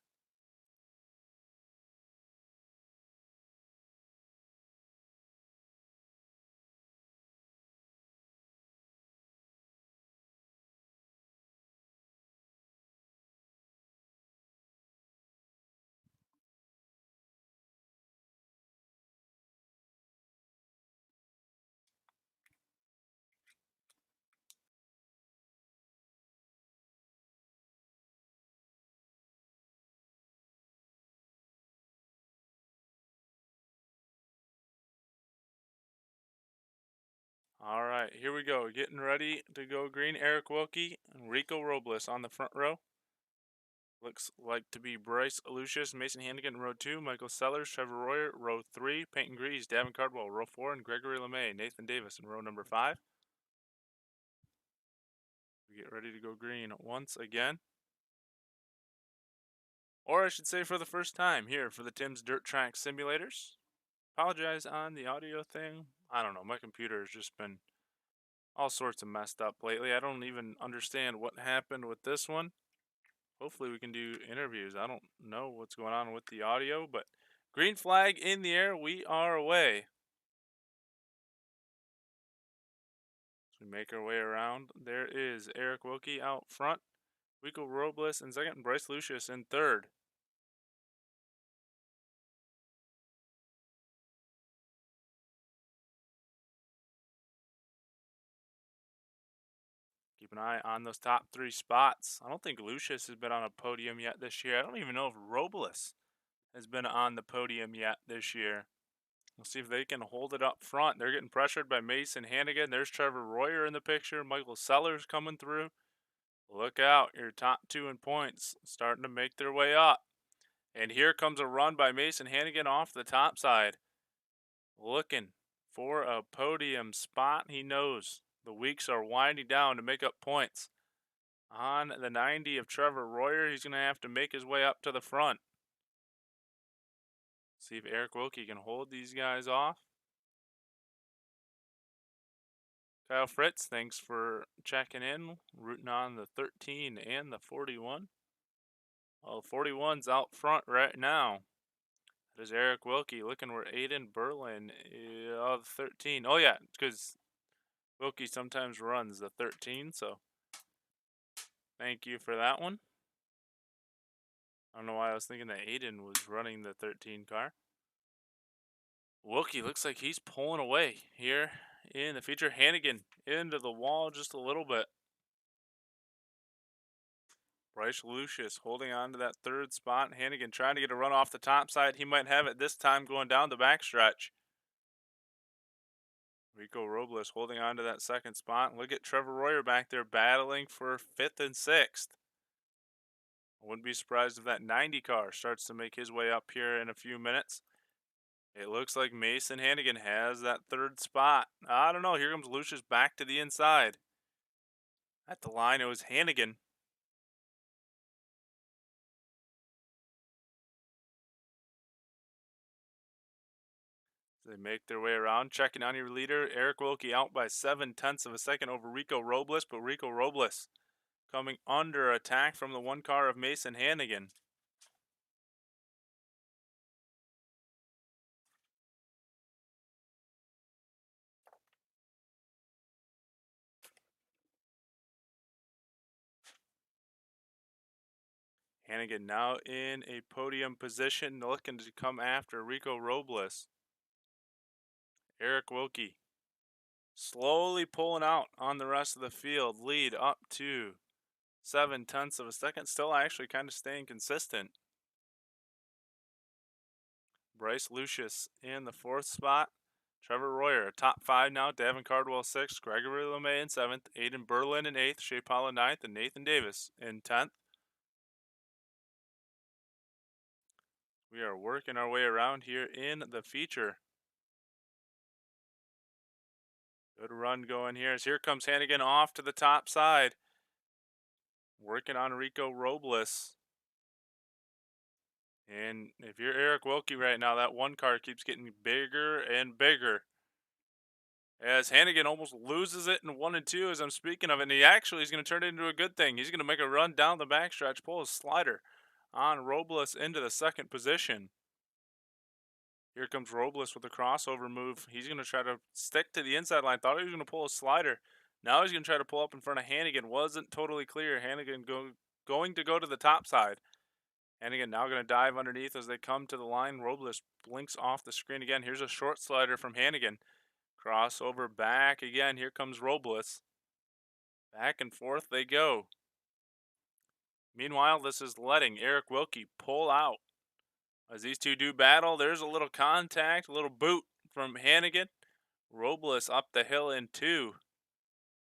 All right, here we go. Getting ready to go green. Eric Wilkie and Rico Robles on the front row. Looks like to be Bryce Lucius, Mason Hannigan, row 2, Michael Sellers, Trevor Royer, row 3, Peyton Grease, Davin Cardwell, row 4, and Gregory LeMay, Nathan Davis in row number 5. We get ready to go green once again. Or I should say for the first time here for the Tim's Dirt Track Simulators. Apologize on the audio thing. I don't know, my computer has just been all sorts of messed up lately. I don't even understand what happened with this one. Hopefully we can do interviews. I don't know what's going on with the audio, but green flag in the air. We are away. As we make our way around, there is Eric Wilkie out front, Rico Robles in second, and Bryce Lucius in third. Keep an eye on those top 3 spots. I don't think Lucius has been on a podium yet this year. I don't even know if Robles has been on the podium yet this year. We'll see if they can hold it up front. They're getting pressured by Mason Hannigan. There's Trevor Royer in the picture. Michael Sellers coming through. Look out. Your top 2 in points starting to make their way up. And here comes a run by Mason Hannigan off the top side. Looking for a podium spot. He knows the weeks are winding down to make up points. On the 90 of Trevor Royer, he's going to have to make his way up to the front. See if Eric Wilkie can hold these guys off. Kyle Fritz, thanks for checking in, rooting on the 13 and the 41. Well, 41's out front right now. That is Eric Wilkie looking where Aiden Berlin of 13. Oh, yeah, because Wilkie sometimes runs the 13, so thank you for that one. I don't know why I was thinking that Aiden was running the 13 car. Wilkie looks like he's pulling away here in the feature. Hannigan into the wall just a little bit. Bryce Lucius holding on to that 3rd spot. Hannigan trying to get a run off the top side. He might have it this time going down the backstretch. Rico Robles holding on to that 2nd spot. Look at Trevor Royer back there battling for 5th and 6th. I wouldn't be surprised if that 90 car starts to make his way up here in a few minutes. It looks like Mason Hannigan has that 3rd spot. I don't know. Here comes Lucius back to the inside. At the line, it was Hannigan. They make their way around, checking on your leader. Eric Wilkie out by 0.7 of a second over Rico Robles, but Rico Robles coming under attack from the one car of Mason Hannigan. Hannigan now in a podium position, looking to come after Rico Robles. Eric Wilkie slowly pulling out on the rest of the field. Lead up to 0.7 of a second. Still actually kind of staying consistent. Bryce Lucius in the 4th spot. Trevor Royer, top 5 now. Davin Cardwell 6th. Gregory LeMay in 7th. Aiden Berlin in 8th. Shea Paula 9th. And Nathan Davis in 10th. We are working our way around here in the feature. Good run going here. As here comes Hannigan off to the top side. Working on Rico Robles. And if you're Eric Wilkie right now, that one car keeps getting bigger and bigger. As Hannigan almost loses it in 1 and 2 as I'm speaking of it. And he actually is going to turn it into a good thing. He's going to make a run down the backstretch, pull a slider on Robles into the 2nd position. Here comes Robles with a crossover move. He's going to try to stick to the inside line. Thought he was going to pull a slider. Now he's going to try to pull up in front of Hannigan. Wasn't totally clear. Hannigan going to go to the top side. Hannigan now going to dive underneath as they come to the line. Robles blinks off the screen again. Here's a short slider from Hannigan. Crossover back again. Here comes Robles. Back and forth they go. Meanwhile, this is letting Eric Wilkie pull out. As these two do battle, there's a little contact, a little boot from Hannigan. Robles up the hill in 2.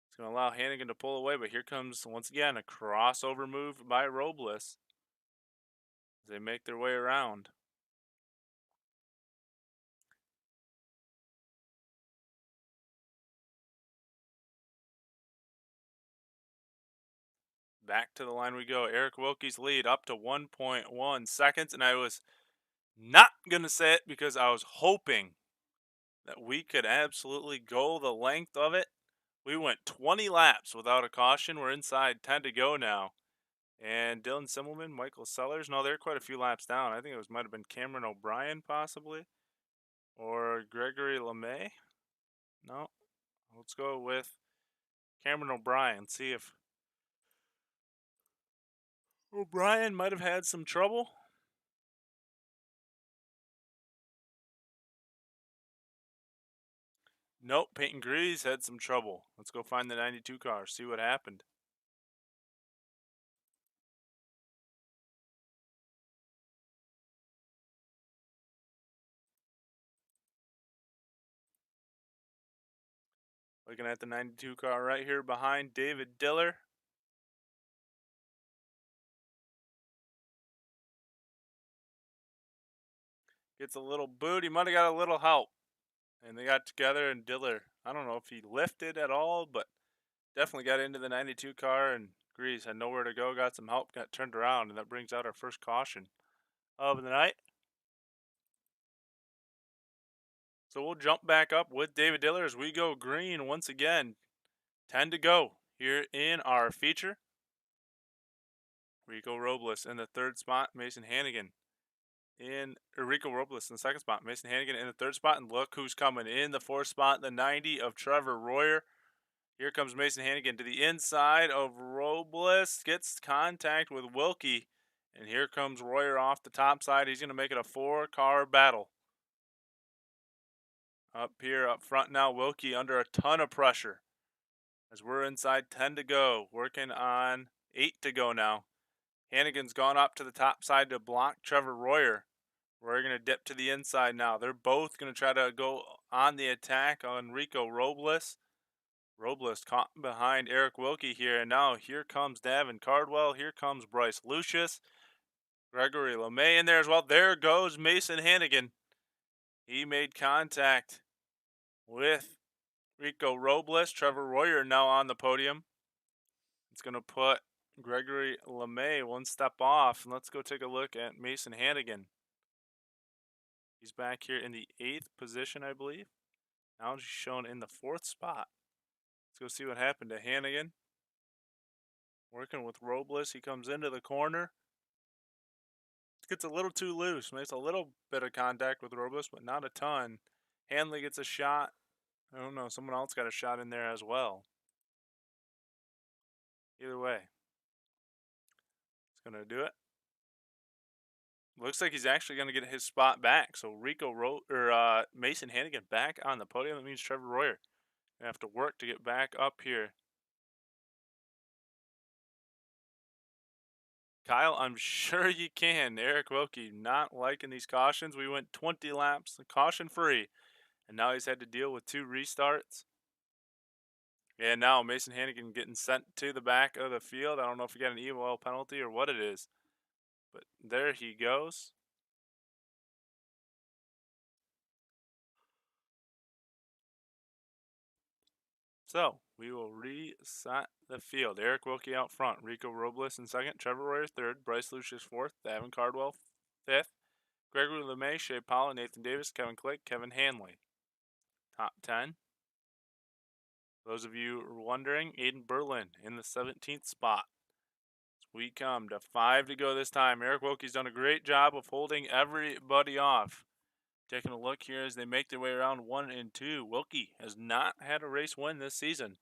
It's going to allow Hannigan to pull away, but here comes, once again, a crossover move by Robles as they make their way around. Back to the line we go. Eric Wilkie's lead up to 1.1 seconds, and I was not going to say it because I was hoping that we could absolutely go the length of it. We went 20 laps without a caution. We're inside 10 to go now. And Dylan Simmelman, Michael Sellers. No, they're quite a few laps down. I think it might have been Cameron O'Brien possibly. Or Gregory LeMay. No. Let's go with Cameron O'Brien. See if O'Brien might have had some trouble. Nope, Peyton Grease had some trouble. Let's go find the 92 car, see what happened. Looking at the 92 car right here behind David Diller. Gets a little boot. He might have got a little help. And they got together, and Diller, I don't know if he lifted at all, but definitely got into the 92 car, and Grease had nowhere to go, got some help, got turned around, and that brings out our first caution of the night. So we'll jump back up with David Diller as we go green once again. 10 to go here in our feature. Rico Robles in the 3rd spot, Mason Hannigan Rico Robles in the 2nd spot, Mason Hannigan in the 3rd spot, and look who's coming in the 4th spot, the 90 of Trevor Royer. Here comes Mason Hannigan to the inside of Robles, gets contact with Wilkie, and here comes Royer off the top side. He's going to make it a 4-car battle. Up here, up front now, Wilkie under a ton of pressure as we're inside 10 to go, working on 8 to go now. Hannigan's gone up to the top side to block Trevor Royer. We're going to dip to the inside now. They're both going to try to go on the attack on Rico Robles. Robles caught behind Eric Wilkie here, and now here comes Davin Cardwell. Here comes Bryce Lucius. Gregory LeMay in there as well. There goes Mason Hannigan. He made contact with Rico Robles. Trevor Royer now on the podium. It's going to put Gregory LeMay one step off. And let's go take a look at Mason Hannigan. He's back here in the 8th position, I believe. Now he's shown in the 4th spot. Let's go see what happened to Hannigan. Working with Robles, he comes into the corner. Gets a little too loose, makes a little bit of contact with Robles, but not a ton. Hanley gets a shot. I don't know, someone else got a shot in there as well. Either way, it's going to do it. Looks like he's actually going to get his spot back. So Mason Hannigan back on the podium. That means Trevor Royer going to have to work to get back up here. Kyle, I'm sure you can. Eric Wilkie not liking these cautions. We went 20 laps caution free, and now he's had to deal with 2 restarts. And now Mason Hannigan getting sent to the back of the field. I don't know if he got an EOL penalty or what it is, but there he goes. So we will reset the field. Eric Wilkie out front. Rico Robles in second. Trevor Royer third. Bryce Lucius fourth. Davin Cardwell fifth. Gregory LeMay, Shea Powell, Nathan Davis, Kevin Clegg, Kevin Hanley. Top 10. Those of you wondering, Aiden Berlin in the 17th spot. We come to 5 to go this time. Eric Wilkie's done a great job of holding everybody off. Taking a look here as they make their way around 1 and 2. Wilkie has not had a race win this season.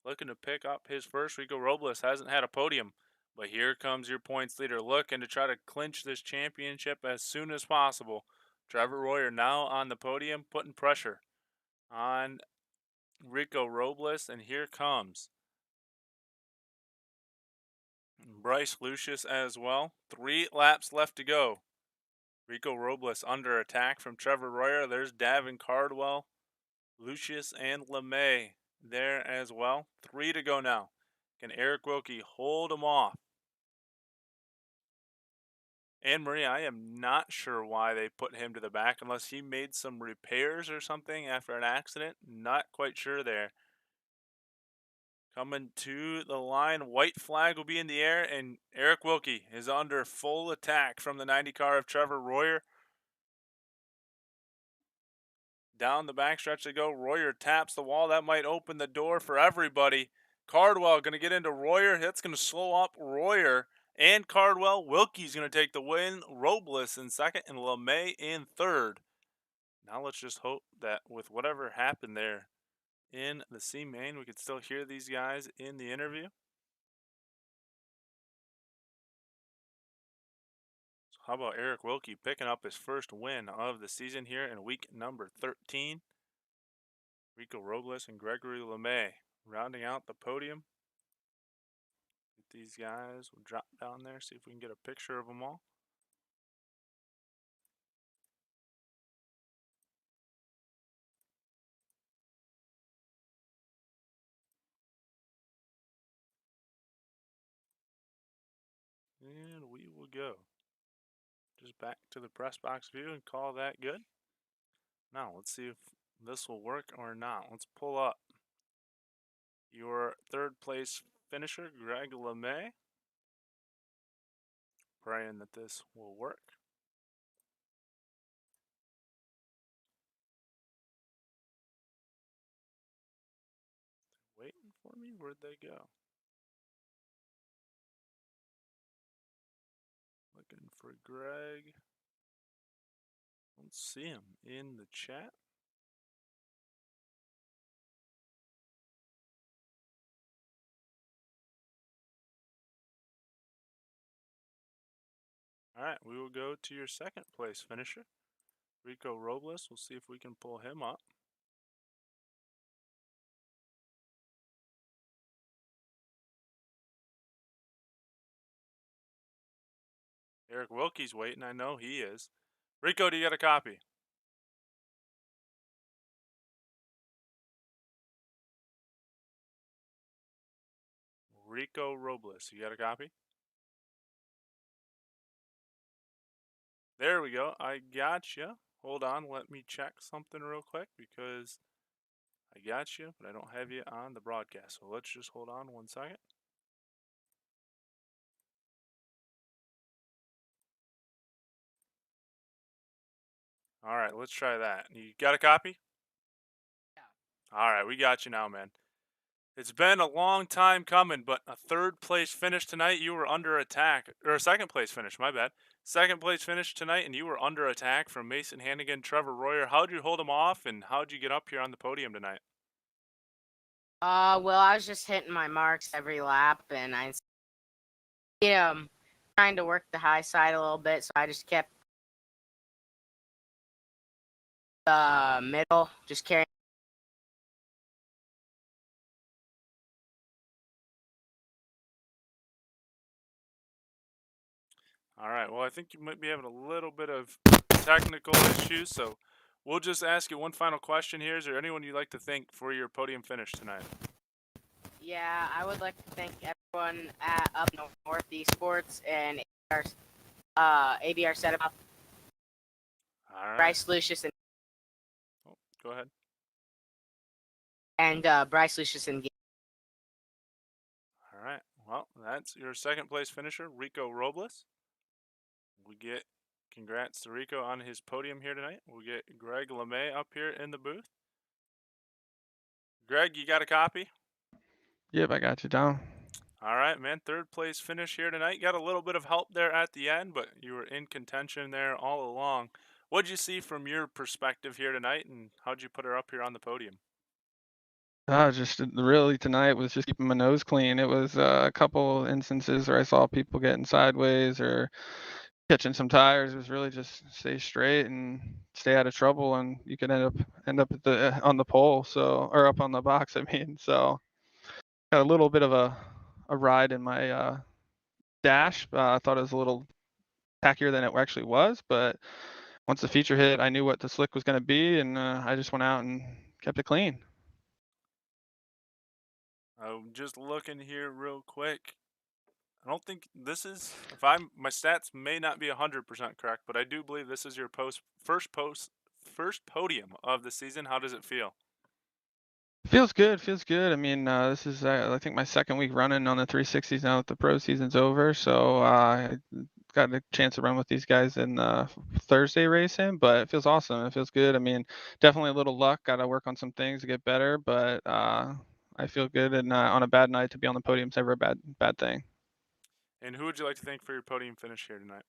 Looking to pick up his first. Rico Robles hasn't had a podium. But here comes your points leader looking to try to clinch this championship as soon as possible. Trevor Royer now on the podium, putting pressure on Rico Robles. And here comes Bryce Lucius as well. 3 laps left to go. Rico Robles under attack from Trevor Royer. There's Davin Cardwell, Lucius, and LeMay there as well. 3 to go now. Can Eric Wilkie hold him off? And Maria, I am not sure why they put him to the back unless he made some repairs or something after an accident. Not quite sure there. Coming to the line, white flag will be in the air, and Eric Wilkie is under full attack from the 90 car of Trevor Royer. Down the backstretch they go. Royer taps the wall. That might open the door for everybody. Cardwell going to get into Royer. That's going to slow up Royer and Cardwell. Wilkie's going to take the win. Robles in second and LeMay in third. Now let's just hope that with whatever happened there in the C main, we could still hear these guys in the interview. So how about Eric Wilkie picking up his first win of the season here in week number 13? Rico Robles and Gregory LeMay rounding out the podium. Get these guys, we'll drop down there, see if we can get a picture of them all. And we will go just back to the press box view and call that good. Now let's see if this will work or not. Let's pull up your third place finisher, Greg LeMay. Praying that this will work. They're waiting for me? Where'd they go? Looking for Greg. Don't see him in the chat. All right, we will go to your second place finisher, Rico Robles. We'll see if we can pull him up. Eric Wilkie's waiting. I know he is. Rico, do you got a copy? Rico Robles, you got a copy? There we go. I gotcha. Hold on, let me check something real quick because I got you, but I don't have you on the broadcast. So let's just hold on 1 second. All right, let's try that. You got a copy? Yeah. All right, we got you now, man. It's been a long time coming, but a third place finish tonight. You were under attack, or a second place finish, my bad. Second place finish tonight, and you were under attack from Mason Hannigan, Trevor Royer. How'd you hold them off, and how'd you get up here on the podium tonight? Well, I was just hitting my marks every lap, and trying to work the high side a little bit, so I just kept the middle, just carrying. All right, well, I think you might be having a little bit of technical issues, so we'll just ask you one final question here. Is there anyone you'd like to thank for your podium finish tonight? Yeah, I would like to thank everyone at Up North eSports and ABR Setup, All right. Bryce Lucius, Oh, go ahead. and Bryce Lucius and All right. Well, that's your second place finisher, Rico Robles. We get congrats to Rico on his podium here tonight. We'll get Greg LeMay up here in the booth. Greg, you got a copy? Yep, I got you down. All right, man. Third place finish here tonight. Got a little bit of help there at the end, but you were in contention there all along. What'd you see from your perspective here tonight, and how'd you put her up here on the podium? Just really tonight was just keeping my nose clean. It was a couple instances where I saw people getting sideways or catching some tires. It was really just stay straight and stay out of trouble, and you could end up at the on the pole, so or up on the box. I mean, so got a little bit of a ride in my dash. I thought it was a little tackier than it actually was, but once the feature hit, I knew what the slick was going to be, and I just went out and kept it clean. I'm just looking here real quick. I don't think this is. If I'm my stats may not be 100% correct, but I do believe this is your first podium of the season. How does it feel? Feels good. Feels good. I mean, this is I think my second week running on the 360s now that the pro season's over. So I got a chance to run with these guys in Thursday racing, but it feels awesome. It feels good. I mean, definitely a little luck. Got to work on some things to get better, but I feel good. And on a bad night to be on the podium's never a bad thing. And who would you like to thank for your podium finish here tonight?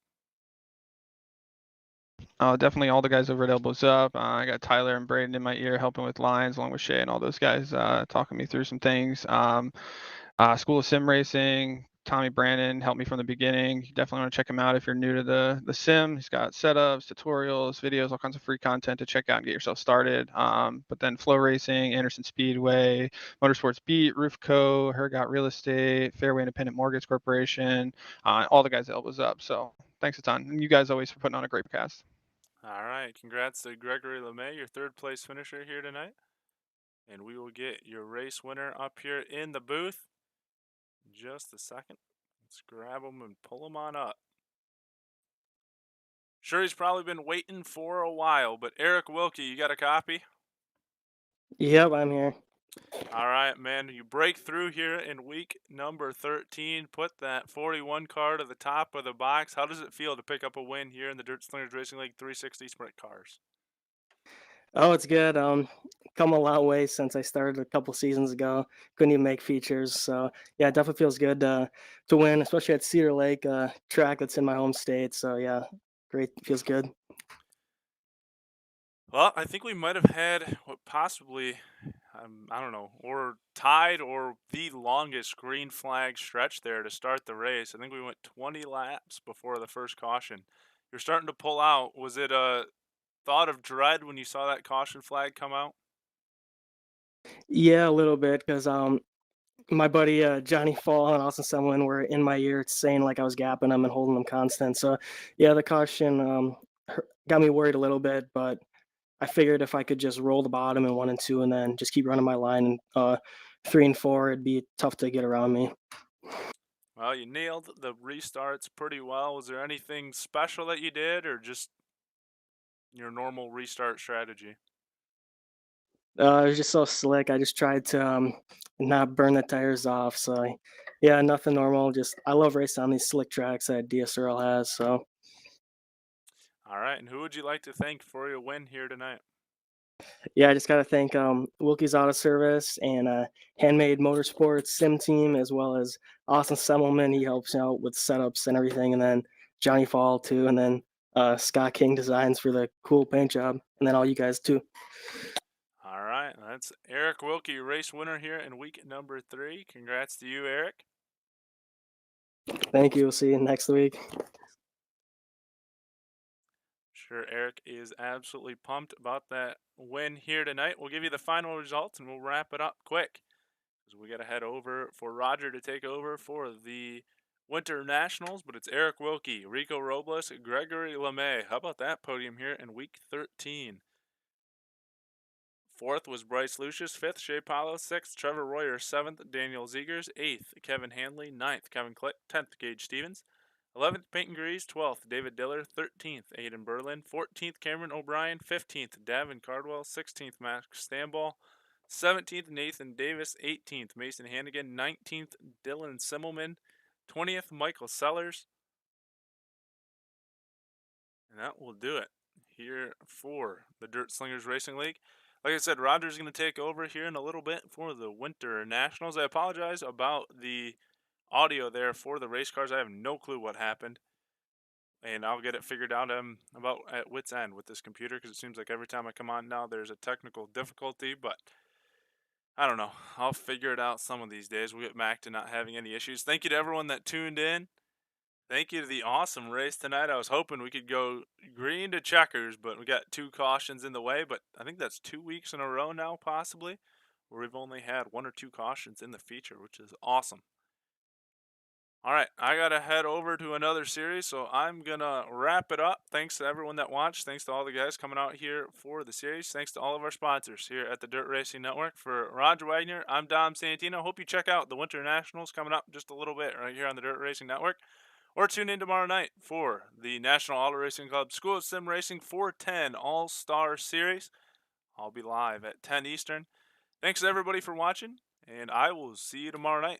Definitely all the guys over at Elbows Up. I got Tyler and Braden in my ear helping with lines, along with Shay and all those guys talking me through some things. School of Sim Racing, Tommy Brandon helped me from the beginning. You definitely want to check him out if you're new to the sim. He's got setups, tutorials, videos, all kinds of free content to check out and get yourself started. But then Flow Racing, Anderson Speedway, Motorsports Beat, Roofco, Hergot Real Estate, Fairway Independent Mortgage Corporation, all the guys at Elbows Up. So thanks a ton. And you guys always for putting on a great cast. All right, congrats to Gregory LeMay, your third place finisher here tonight. And we will get your race winner up here in the booth in just a second. Let's grab him and pull him on up. Sure, he's probably been waiting for a while, but Eric Wilkie, you got a copy? Yep, I'm here. All right, man. You break through here in week number 13. Put that 41 car to the top of the box. How does it feel to pick up a win here in the Dirt Slingers Racing League 360 Sprint Cars? Oh, it's good. Come a long way since I started a couple seasons ago. Couldn't even make features, so yeah, it definitely feels good to win, especially at Cedar Lake, track that's in my home state. So yeah, great. Feels good. Well, I think we might have had what possibly, I don't know, or tied or the longest green flag stretch there to start the race. I think we went 20 laps before the first caution. You're starting to pull out. Was it a thought of dread when you saw that caution flag come out? Yeah, a little bit because my buddy Johnny Fall and Austin Semlin were in my ear saying like I was gapping them and holding them constant. So yeah, the caution got me worried a little bit, but I figured if I could just roll the bottom in 1 and 2 and then just keep running my line and 3 and 4, it'd be tough to get around me. Well, you nailed the restarts pretty well. Was there anything special that you did or just your normal restart strategy? It was just so slick. I just tried to not burn the tires off. So yeah, nothing normal. Just I love racing on these slick tracks that DSRL has. So All right, and who would you like to thank for your win here tonight? Yeah, I just got to thank Wilkie's Auto Service and Handmade Motorsports Sim Team, as well as Austin Semmelman. He helps out with setups and everything. And then Johnny Fall, too. And then Scott King Designs for the cool paint job. And then all you guys, too. All right, that's Eric Wilkie, race winner here in week number 3. Congrats to you, Eric. Thank you. We'll see you next week. Sure, Eric is absolutely pumped about that win here tonight. We'll give you the final results and we'll wrap it up quick, because we got to head over for Roger to take over for the Winter Nationals. But it's Eric Wilkie, Rico Robles, Gregory LeMay. How about that podium here in week 13? 4th was Bryce Lucius, 5th Shea Paulo, 6th Trevor Royer, 7th Daniel Zegers, 8th Kevin Handley, 9th Kevin Click, 10th Gage Stevens, 11th Peyton Grease, 12th David Diller, 13th Aiden Berlin, 14th Cameron O'Brien, 15th Davin Cardwell, 16th Max Stamball, 17th Nathan Davis, 18th Mason Hannigan, 19th Dylan Simmelman, 20th Michael Sellers. And that will do it here for the Dirt Slingers Racing League. Like I said, Roger's going to take over here in a little bit for the Winter Nationals. I apologize about the audio there for the race cars. I have no clue what happened, and I'll get it figured out. I'm about at wit's end with this computer, because it seems like every time I come on now there's a technical difficulty, but I don't know. I'll figure it out some of these days. We'll get back to not having any issues. Thank you to everyone that tuned in. Thank you to the awesome race tonight. I was hoping we could go green to checkers, but we got 2 cautions in the way. But I think that's 2 weeks in a row now, possibly, where we've only had 1 or 2 cautions in the feature, which is awesome. All right, I got to head over to another series, so I'm going to wrap it up. Thanks to everyone that watched. Thanks to all the guys coming out here for the series. Thanks to all of our sponsors here at the Dirt Racing Network. For Roger Wagner, I'm Dom Santino. Hope you check out the Winter Nationals coming up just a little bit right here on the Dirt Racing Network. Or tune in tomorrow night for the National Auto Racing Club School of Sim Racing 410 All-Star Series. I'll be live at 10 Eastern. Thanks everybody for watching, and I will see you tomorrow night.